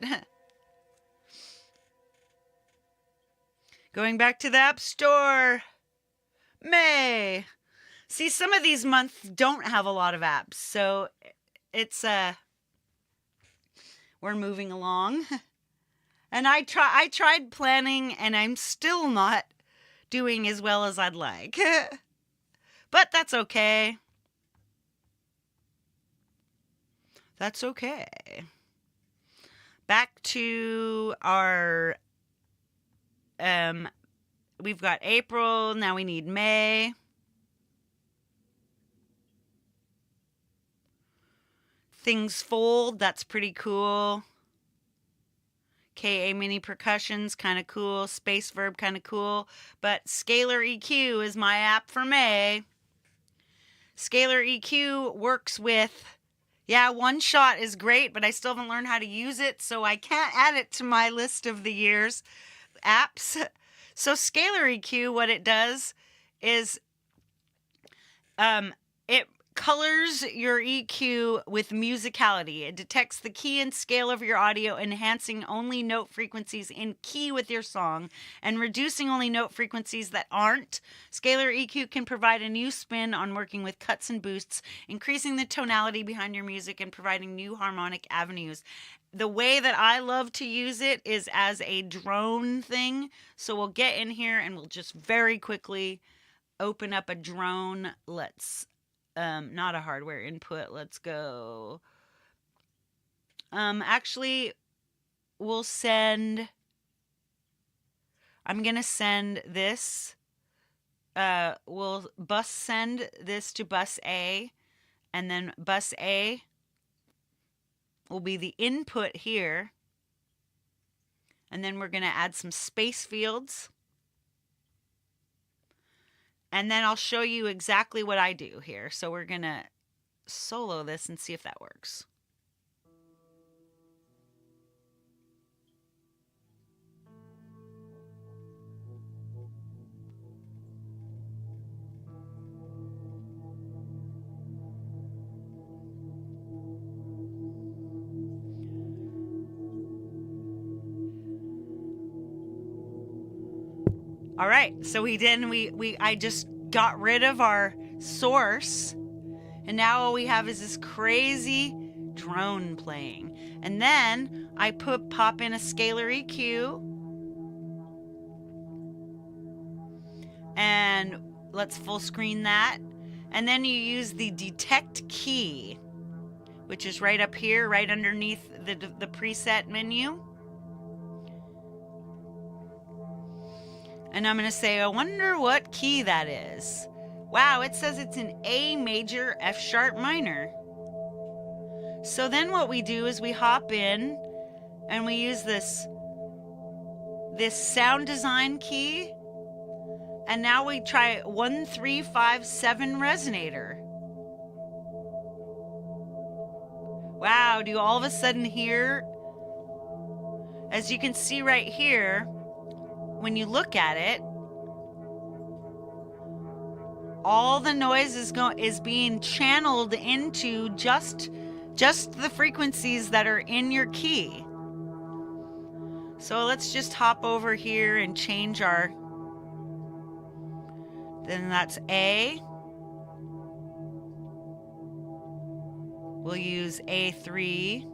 Going back to the App Store. May. See, some of these months don't have a lot of apps, so it's we're moving along. And I tried planning, and I'm still not doing as well as I'd like. But that's okay. That's okay. Back to our we've got April, now we need May. Things fold, that's pretty cool. KA mini percussions, kind of cool. Space verb, kind of cool. But Scalar EQ is my app for May. Scalar EQ works with, yeah, One Shot is great, but I still haven't learned how to use it, so I can't add it to my list of the year's apps. So Scalar EQ, what it does is it colors your EQ with musicality. It detects the key and scale of your audio, enhancing only note frequencies in key with your song and reducing only note frequencies that aren't. Scalar EQ can provide a new spin on working with cuts and boosts, increasing the tonality behind your music and providing new harmonic avenues. The way that I love to use it is as a drone thing. So we'll get in here and we'll just very quickly open up a drone. Let's not a hardware input. Let's go. Actually, we'll send. I'm gonna send this we'll bus send this to bus A, and then bus A will be the input here. And then we're going to add some space fields. And then I'll show you exactly what I do here. So we're going to solo this and see if that works. All right, so I just got rid of our source, and now all we have is this crazy drone playing. And then I pop in a scalar EQ, and let's full screen that. And then you use the detect key, which is right up here, right underneath the preset menu. And I'm going to say, I wonder what key that is. Wow, it says it's an A major, F sharp minor. So then what we do is we hop in and we use this sound design key. And now we try 1, 3, 5, 7 resonator. Wow, do you all of a sudden hear, as you can see right here, when you look at it, all the noise is being channeled into just the frequencies that are in your key. So let's just hop over here and change our, then that's A. We'll use A3.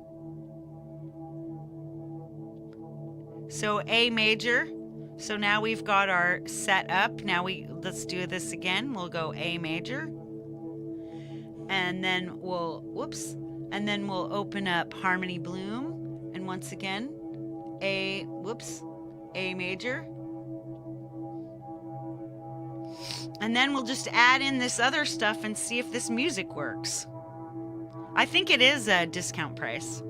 So A major. So now we've got our set up. Now let's do this again. We'll go A major. And then and then we'll open up Harmony Bloom. And once again, A major. And then we'll just add in this other stuff and see if this music works. I think it is a discount price.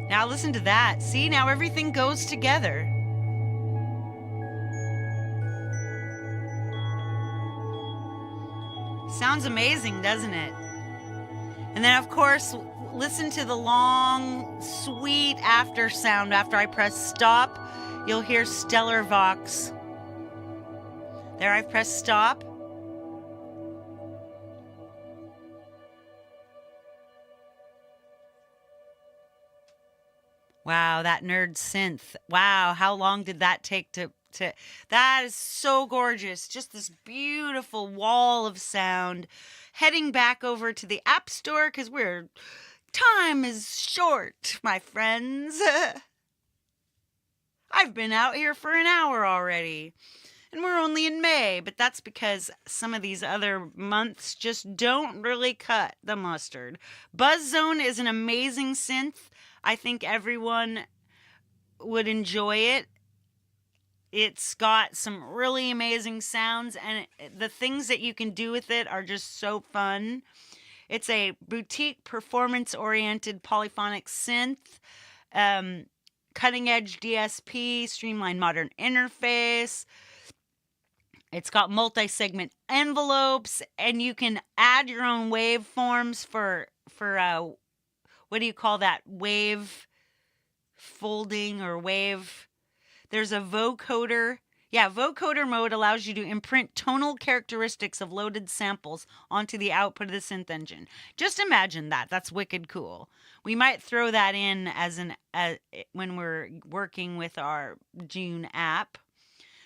Now listen to that. See, now everything goes together. Sounds amazing, doesn't it? And then, of course, listen to the long, sweet after sound. After I press stop, you'll hear Stellar Vox. There, I've pressed stop. Wow, that nerd synth. Wow, how long did that take to that is so gorgeous. Just this beautiful wall of sound. Heading back over to the App Store because time is short, my friends. I've been out here for an hour already. And we're only in May, but that's because some of these other months just don't really cut the mustard. Buzzone is an amazing synth. I think everyone would enjoy it. It's got some really amazing sounds, and the things that you can do with it are just so fun. It's a boutique, performance-oriented polyphonic synth, cutting-edge DSP, streamlined modern interface. It's got multi-segment envelopes, and you can add your own waveforms for what do you call that? Wave folding or wave. There's a vocoder. Yeah, vocoder mode allows you to imprint tonal characteristics of loaded samples onto the output of the synth engine. Just imagine that. That's wicked cool. We might throw that in when we're working with our June app.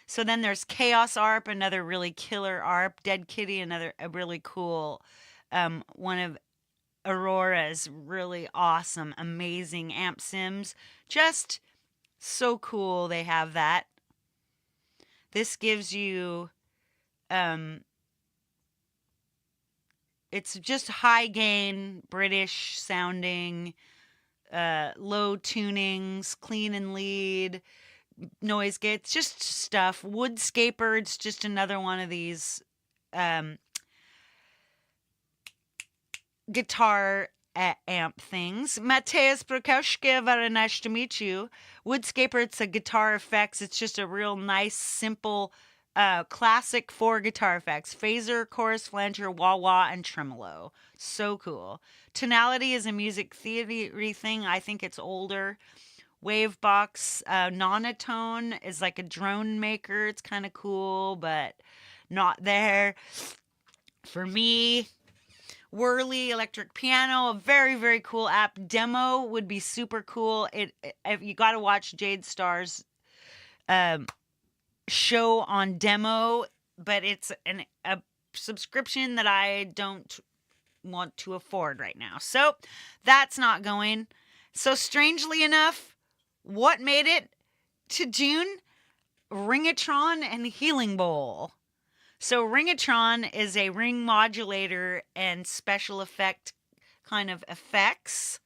So then there's Chaos ARP, another really killer ARP. Dead Kitty, a really cool one of Aurora's really awesome, amazing amp sims. Just so cool they have that. This gives you, um, it's just high gain, British sounding, low tunings, clean and lead, noise gates, just stuff. Woodscaper, it's just another one of these um, guitar amp things. Mateusz Prokaushke, very nice to meet you. Woodscaper, it's a guitar effects. It's just a real nice, simple, classic 4 guitar effects. Phaser, chorus, flanger, wah-wah, and tremolo. So cool. Tonality is a music theory thing. I think it's older. Wavebox, Nonotone is like a drone maker. It's kind of cool, but not there for me. Whirly electric piano, a very, very cool app. Demo would be super cool. If you got to watch Jade Starr's um, show on Demo, but it's a subscription that I don't want to afford right now. So that's not going. So strangely enough, what made it to June? Ringatron and Healing Bowl. So Ringatron is a ring modulator and special effect kind of effects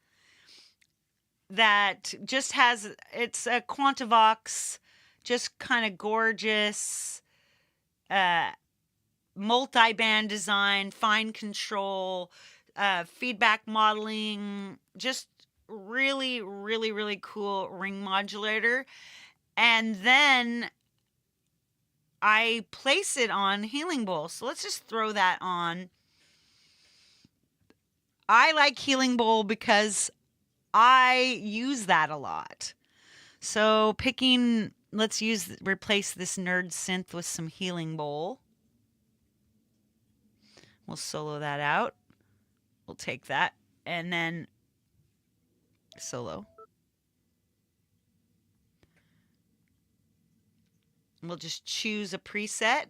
that just has, it's a Quantavox, just kind of gorgeous, multi-band design, fine control, feedback modeling, just really, really, really cool ring modulator. And then I place it on Healing Bowl. So let's just throw that on. I like Healing Bowl because I use that a lot. So let's replace this nerd synth with some Healing Bowl. We'll solo that out. We'll take that and then solo. We'll just choose a preset.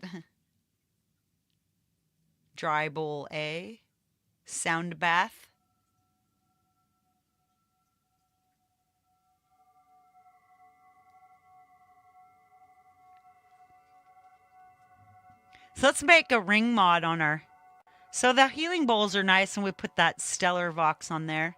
Dry Bowl A. Sound bath. So let's make a ring mod on our... So the Healing Bowls are nice, and we put that Stellar Vox on there.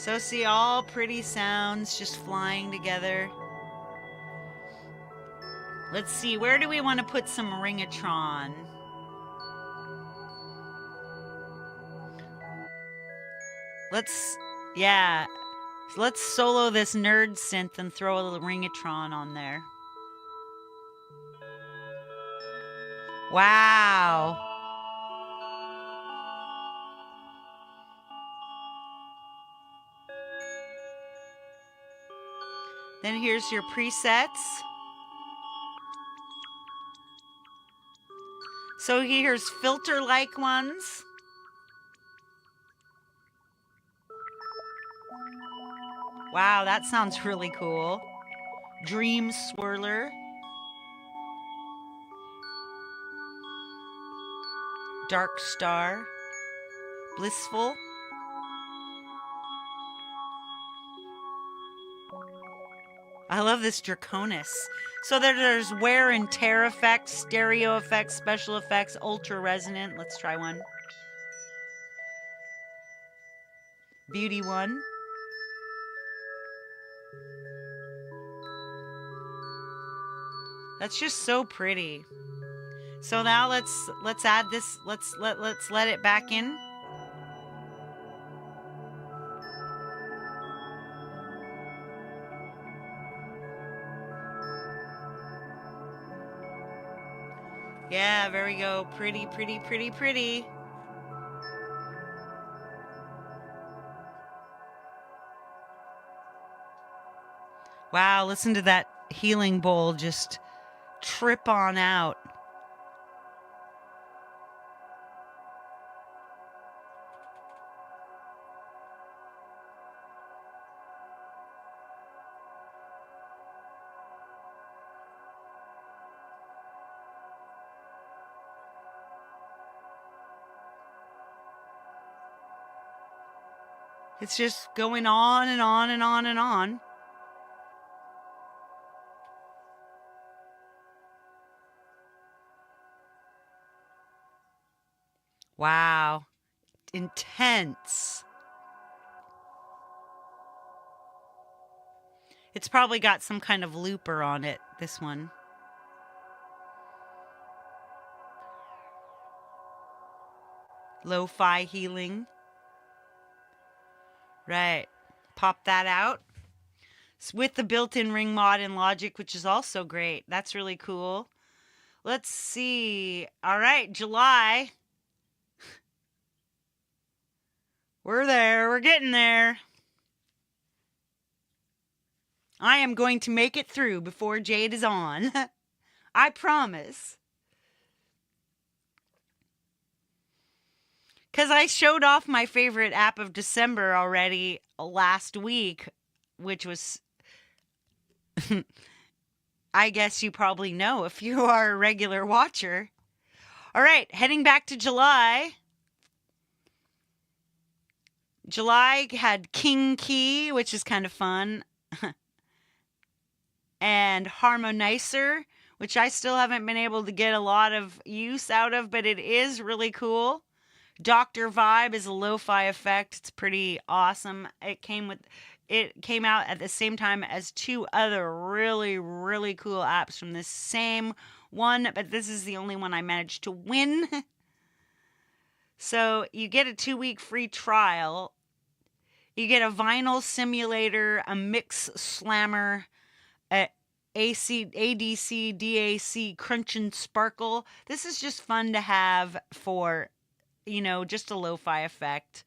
So see, all pretty sounds just flying together. Let's see, where do we want to put some Ringatron? Yeah. So let's solo this nerd synth and throw a little Ringatron on there. Wow. Then here's your presets. So here's filter-like ones. Wow, that sounds really cool. Dream Swirler. Dark Star. Blissful. I love this Draconis. So there's wear and tear effects, stereo effects, special effects, ultra resonant. Let's try one. Beauty one. That's just so pretty. So now let's add this. Let's let it back in. Yeah, there we go. Pretty, pretty, pretty, pretty. Wow, listen to that Healing Bowl just trip on out. It's just going on and on and on and on. Wow. Intense. It's probably got some kind of looper on it, this one. Lo-fi healing. Right. Pop that out. It's with the built-in ring mod in Logic, which is also great. That's really cool. Let's see. All right, July. We're there. We're getting there. I am going to make it through before Jade is on. I promise. Because I showed off my favorite app of December already last week, which was, I guess you probably know if you are a regular watcher. All right, heading back to July. July had King Key, which is kind of fun, and Harmonizer, which I still haven't been able to get a lot of use out of, but it is really cool. Dr. Vibe is a lo-fi effect. It's pretty awesome. It came out at the same time as two other really, really cool apps from the same one, but this is the only one I managed to win. So you get a 2-week free trial. You get a vinyl simulator, a mix slammer, a ADC, DAC, crunch and sparkle. This is just fun to have for, just a lo-fi effect.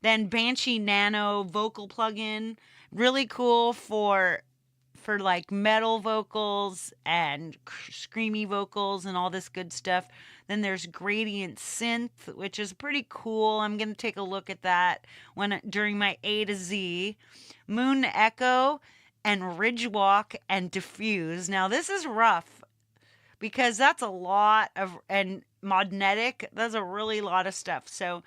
Then Banshee Nano vocal plugin, really cool for like metal vocals and screamy vocals and all this good stuff. Then there's Gradient Synth, which is pretty cool. I'm going to take a look at that during my A to Z. Moon Echo and Ridgewalk and Diffuse. Now this is rough because that's a lot of, and Magnetic, that's a really lot of stuff. So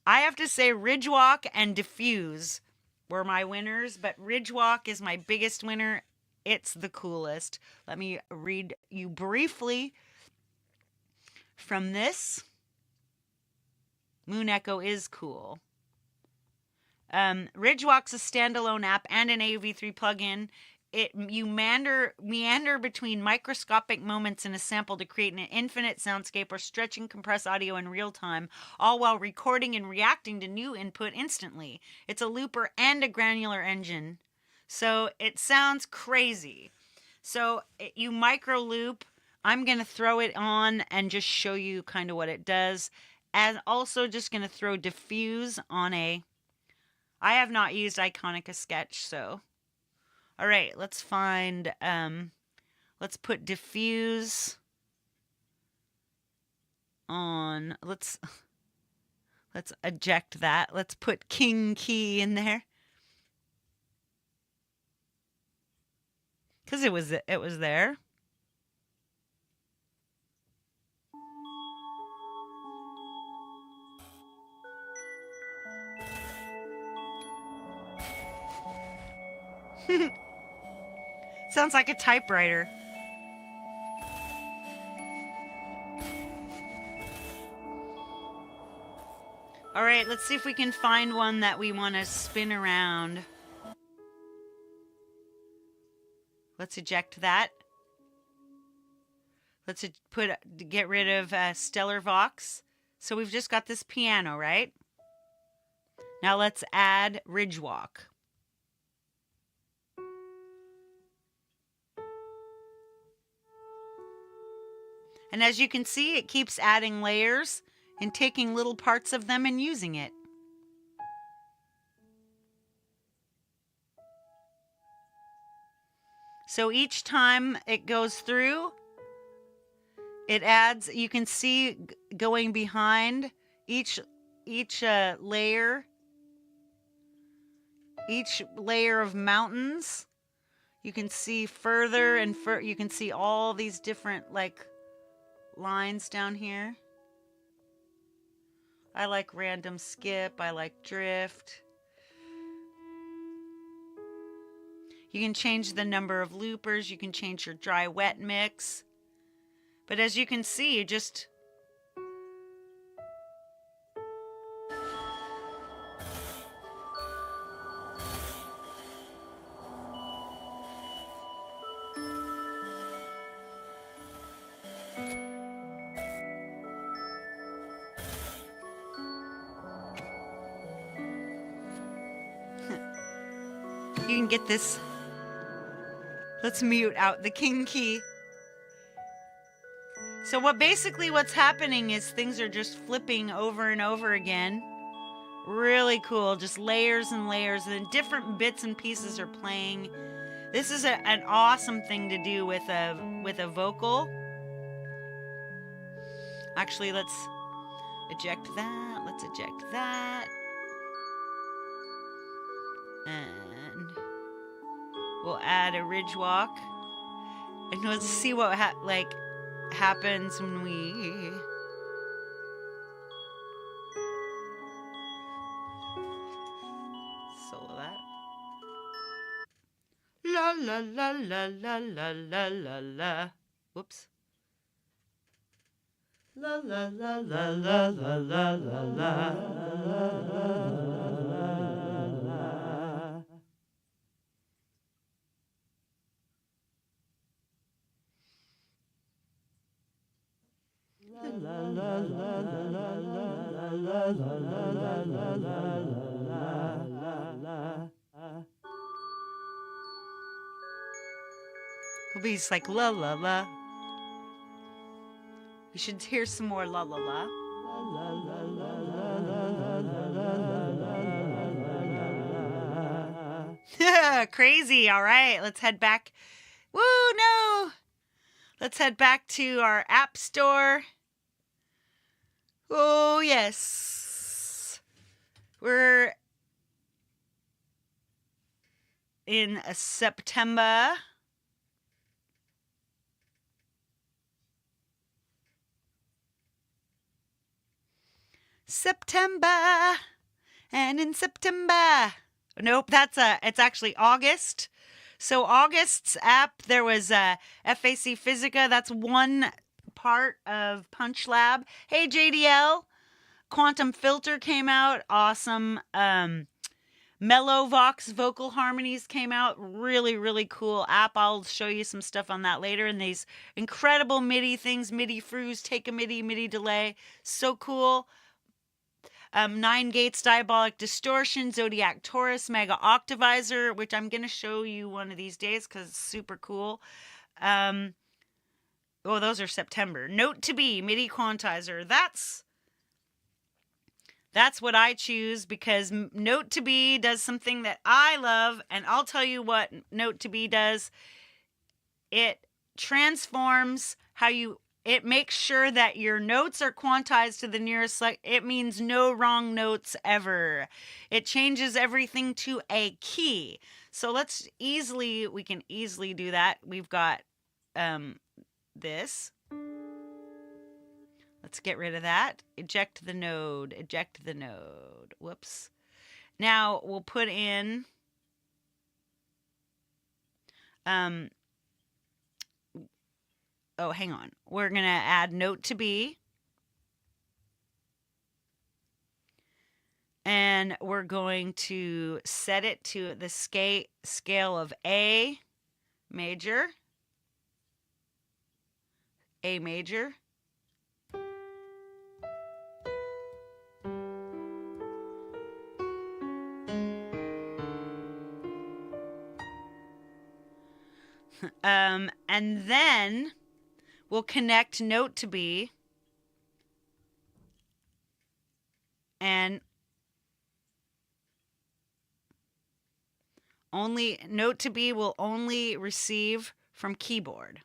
I have to say Ridgewalk and Diffuse were my winners, but Ridgewalk is my biggest winner. It's the coolest. Let me read you briefly from this. Moon Echo is cool. Ridgewalk's a standalone app and an AV3 plugin. You meander between microscopic moments in a sample to create an infinite soundscape or stretch and compress audio in real time, all while recording and reacting to new input instantly. It's a looper and a granular engine. So it sounds crazy. So you micro loop. I'm going to throw it on and just show you kind of what it does. And also just going to throw diffuse on I have not used Iconica Sketch, so. All right, let's find, let's put diffuse on. Let's eject that. Let's put King Key in there. Because it was there. Sounds like a typewriter. All right, let's see if we can find one that we want to spin around. Let's eject that. Let's get rid of Stellar Vox. So we've just got this piano, right? Now let's add Ridgewalk. And as you can see, it keeps adding layers and taking little parts of them and using it. So each time it goes through, it adds, you can see going behind each layer, each layer of mountains. You can see further and you can see all these different like lines down here. I like random skip, I like drift. You can change the number of loopers. You can change your dry wet mix. But as you can see, you just you can get this. Let's mute out the king key. So what's happening is things are just flipping over and over again. Really cool, just layers and layers, and different bits and pieces are playing. This is an awesome thing to do with a vocal. Actually, let's eject that. Let's eject that. And we'll add a ridge walk. And let's see what happens when we solo that. La la la la la la la la la. Whoops. La la la la la la la la la. It'll be just like la la la. You should hear some more la la la. Crazy. All right, let's head back. Woo, no. Let's head back to our app store. Oh, yes. We're in September. And in September. Nope, it's actually August. So August's app, there was FAC Physica. That's one part of Punch Lab. Hey, JDL. Quantum Filter came out. Awesome. Mellow Vox Vocal Harmonies came out. Really, really cool app. I'll show you some stuff on that later. And these incredible MIDI things. MIDI Fruze, Take a MIDI, MIDI Delay. So cool. 9 Gates Diabolic Distortion, Zodiac Taurus, Mega Octavizer, which I'm going to show you one of these days because it's super cool. Those are September. Note to Be, MIDI Quantizer. That's what I choose because Note to Be does something that I love, and I'll tell you what Note to Be does. It transforms it makes sure that your notes are quantized to the nearest, it means no wrong notes ever. It changes everything to a key. So we can easily do that. We've got this. Let's get rid of that. Eject the node. Whoops. Now we'll put in hang on. We're going to add Note to Be. And we're going to set it to the scale of A major. A major. And then we'll connect Note to Be and Note to Be will only receive from keyboard.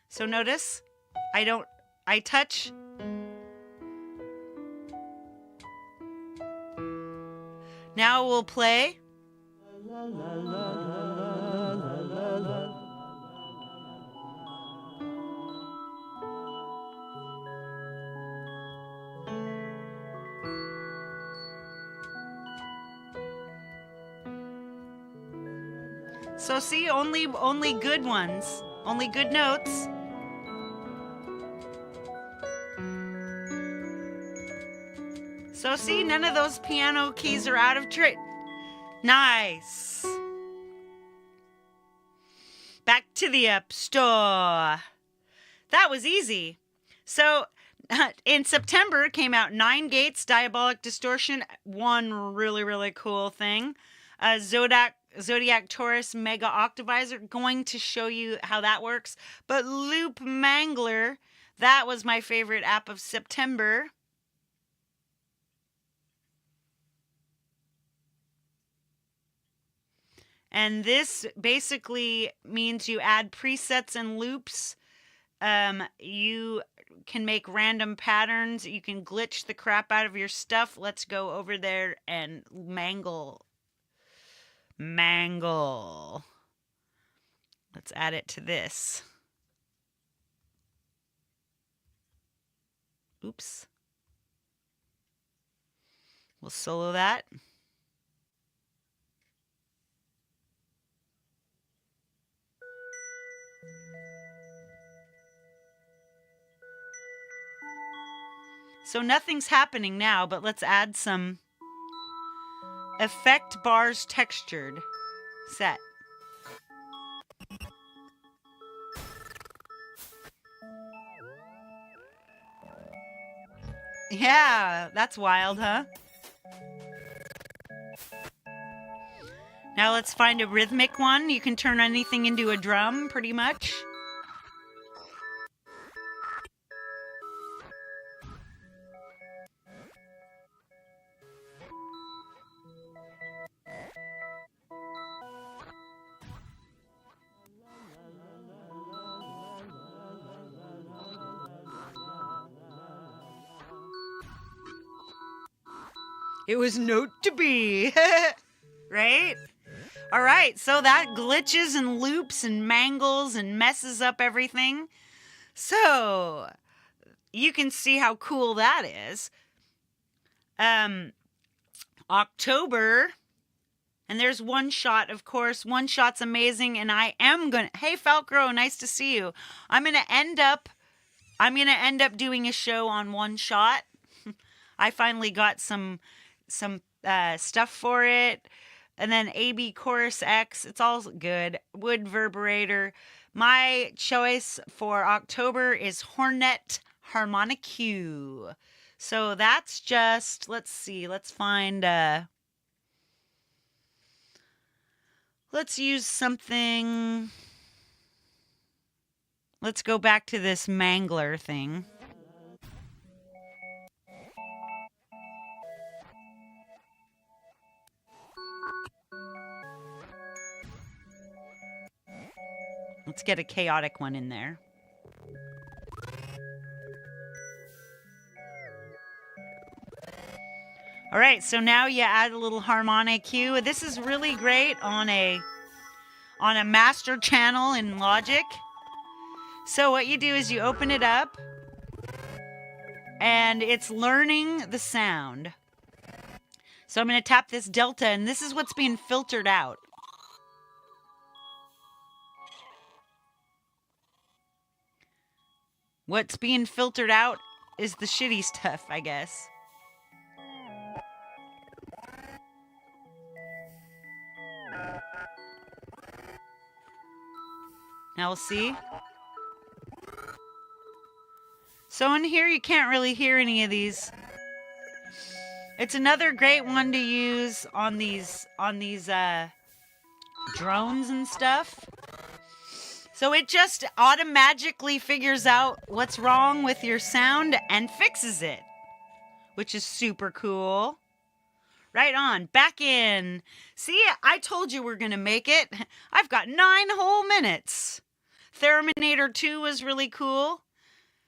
So notice, I touch. Now we'll play. So see, only good ones. Only good notes. So see, none of those piano keys are out of tune. Nice. Back to the App Store. That was easy. So in September came out 9 Gates, Diabolic Distortion, one really cool thing. Zodiac Taurus Mega Octavizer, going to show you how that works. But Loop Mangler, that was my favorite app of September. And this basically means you add presets and loops. You can make random patterns. You can glitch the crap out of your stuff. Let's go over there and mangle. Let's add it to this. Oops. We'll solo that. So nothing's happening now, but let's add some effect bars textured. Set. Yeah, that's wild, huh? Now let's find a rhythmic one. You can turn anything into a drum, pretty much. It was note to be, right? All right, so that glitches and loops and mangles and messes up everything. So you can see how cool that is. October, and there's One Shot, of course. One Shot's amazing, and I am gonna. Hey, Falcro, nice to see you. I'm gonna end up doing a show on One Shot. I finally got some stuff for it. And then AB Chorus X, it's all good. Wood Verberator. My choice for October is Hornet Harmonic Q. So that's just, let's see, let's find, let's use something. Let's go back to this mangler thing. Let's get a chaotic one in there. All right, so now you add a little harmonic cue. This is really great on a master channel in Logic. So what you do is you open it up, and it's learning the sound. So I'm going to tap this delta, and this is what's being filtered out. What's being filtered out is the shitty stuff, I guess. Now we'll see. So in here you can't really hear any of these. It's another great one to use on these drones and stuff. So it just automatically figures out what's wrong with your sound and fixes it, which is super cool. Right on, back in. See, I told you we're gonna make it. I've got 9 whole minutes. Theraminator 2 was really cool.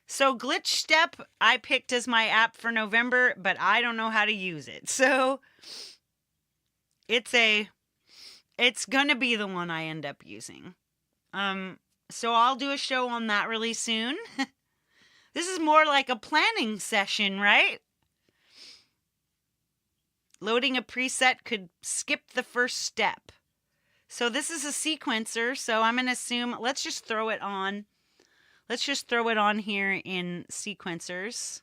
So Glitch Step I picked as my app for November, but I don't know how to use it. So it's gonna be the one I end up using. So I'll do a show on that really soon. This is more like a planning session, right? Loading a preset could skip the first step. So this is a sequencer, so I'm going to assume, let's just throw it on. Let's just throw it on here in sequencers.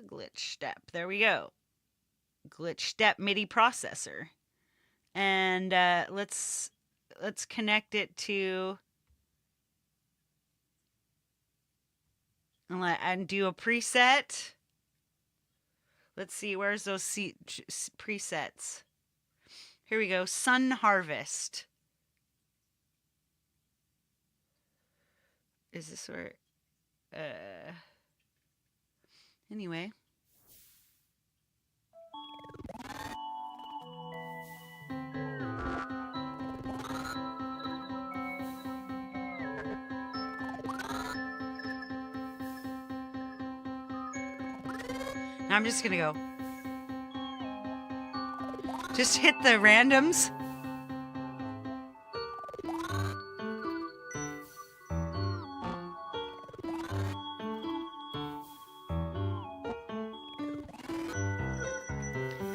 Glitch step, there we go. Glitch step MIDI processor. And let's connect it to, and do a preset. Let's see, where's those presets? Here we go, Sun Harvest. Is this where, anyway. Now I'm just gonna go. Just hit the randoms.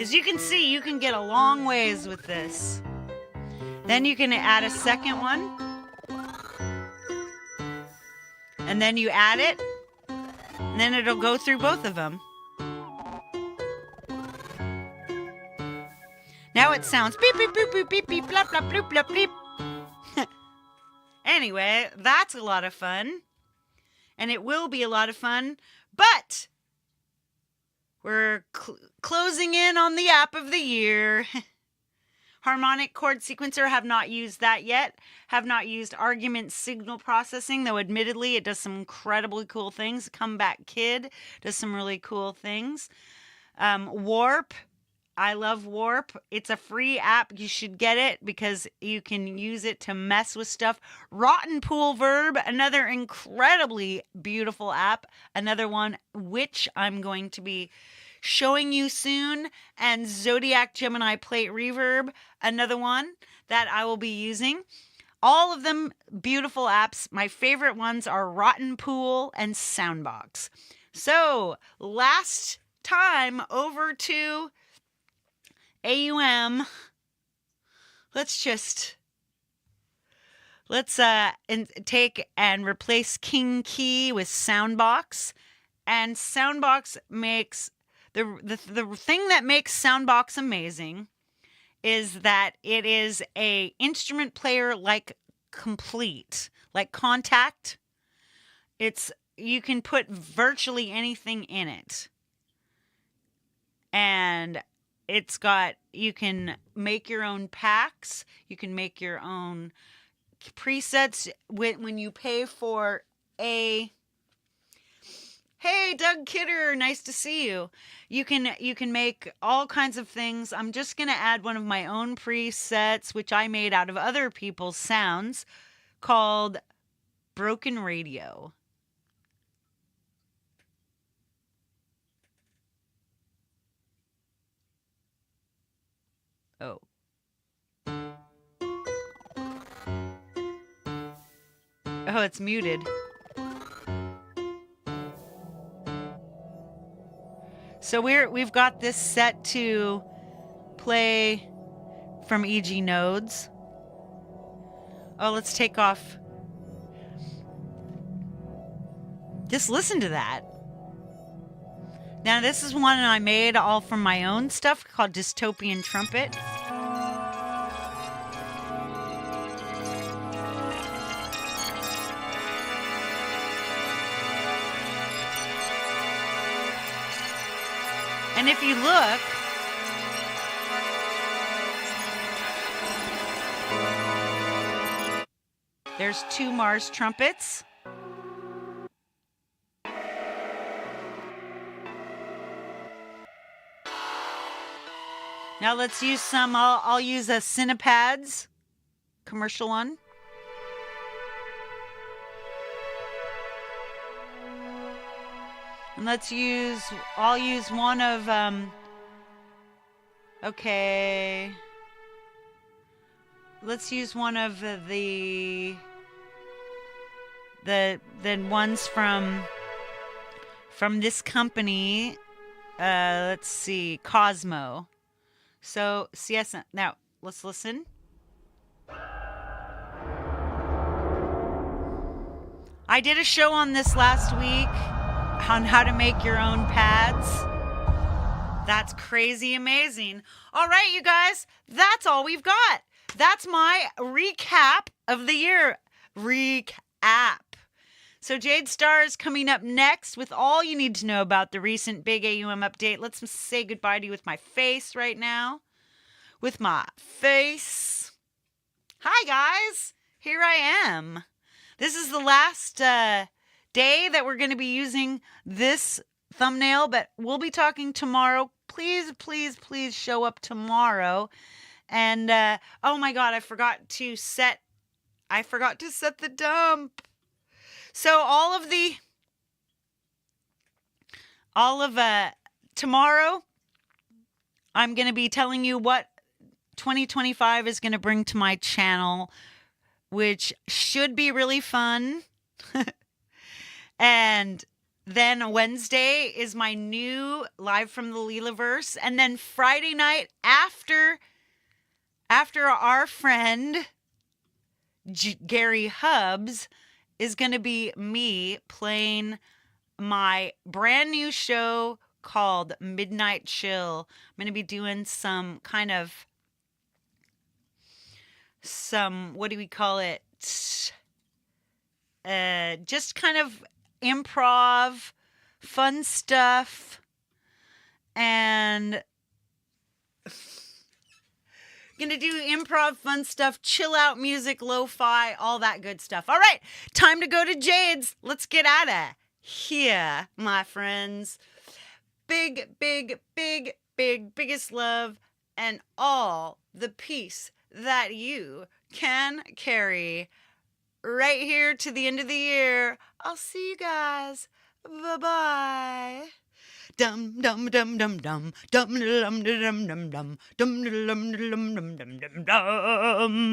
As you can see, you can get a long ways with this. Then you can add a second one. And then you add it. And then it'll go through both of them. Now it sounds beep, beep, beep, beep, beep, beep, blah, blah, bloop, blah, bleep. Anyway, that's a lot of fun. And it will be a lot of fun. But we're closing in on the app of the year. Harmonic chord sequencer, have not used that yet. Have not used argument signal processing, though admittedly it does some incredibly cool things. Comeback Kid does some really cool things. Warp. I love Warp. It's a free app. You should get it because you can use it to mess with stuff. Rotten Pool Verb, another incredibly beautiful app. Another one which I'm going to be showing you soon. And Zodiac Gemini Plate Reverb, another one that I will be using. All of them beautiful apps. My favorite ones are Rotten Pool and Soundbox. So last time over to AUM. Let's take and replace King Key with Soundbox. And Soundbox makes the thing that makes Soundbox amazing is that it is a instrument player like Complete, like Contact. You can put virtually anything in it. And you can make your own packs. You can make your own presets when you pay for hey, Doug Kidder, nice to see you. You can make all kinds of things. I'm just going to add one of my own presets, which I made out of other people's sounds, called Broken Radio. Oh. Oh, it's muted. So we've got this set to play from EG Nodes. Oh, let's take off. Just listen to that. Now, this is one I made all from my own stuff called Dystopian Trumpet. And if you look, there's 2 Mars trumpets. Now let's use some, I'll use a Cinepads commercial one. And I'll use one of, okay. Let's use one of the ones from this company. Let's see, Cosmo. So, CS, now let's listen. I did a show on this last week on how to make your own pads. That's crazy amazing. All right, you guys, that's all we've got. That's my recap of the year. RecAPP. So Jade Star is coming up next with all you need to know about the recent Big AUM update. Let's say goodbye to you with my face right now. With my face. Hi, guys. Here I am. This is the last day that we're going to be using this thumbnail, but we'll be talking tomorrow. Please, please, please show up tomorrow. And oh my God, I forgot to set the dump. So all of tomorrow, I'm going to be telling you what 2025 is going to bring to my channel, which should be really fun. And then Wednesday is my new Live from the Leelaverse. And then Friday night, after our friend Gary Hubbs, is going to be me playing my brand new show called Midnight Chill. I'm going to be doing some, what do we call it? Just kind of improv, fun stuff, and gonna do improv, fun stuff, chill out music, lo-fi, all that good stuff. All right, time to go to Jade's. Let's get out of here, my friends. Big, big, big, big, biggest love and all the peace that you can carry right here to the end of the year. I'll see you guys. Bye-bye. Dum dum dum dum dum dum dum dum dum dum dum dum dum dum dum dum dum dum.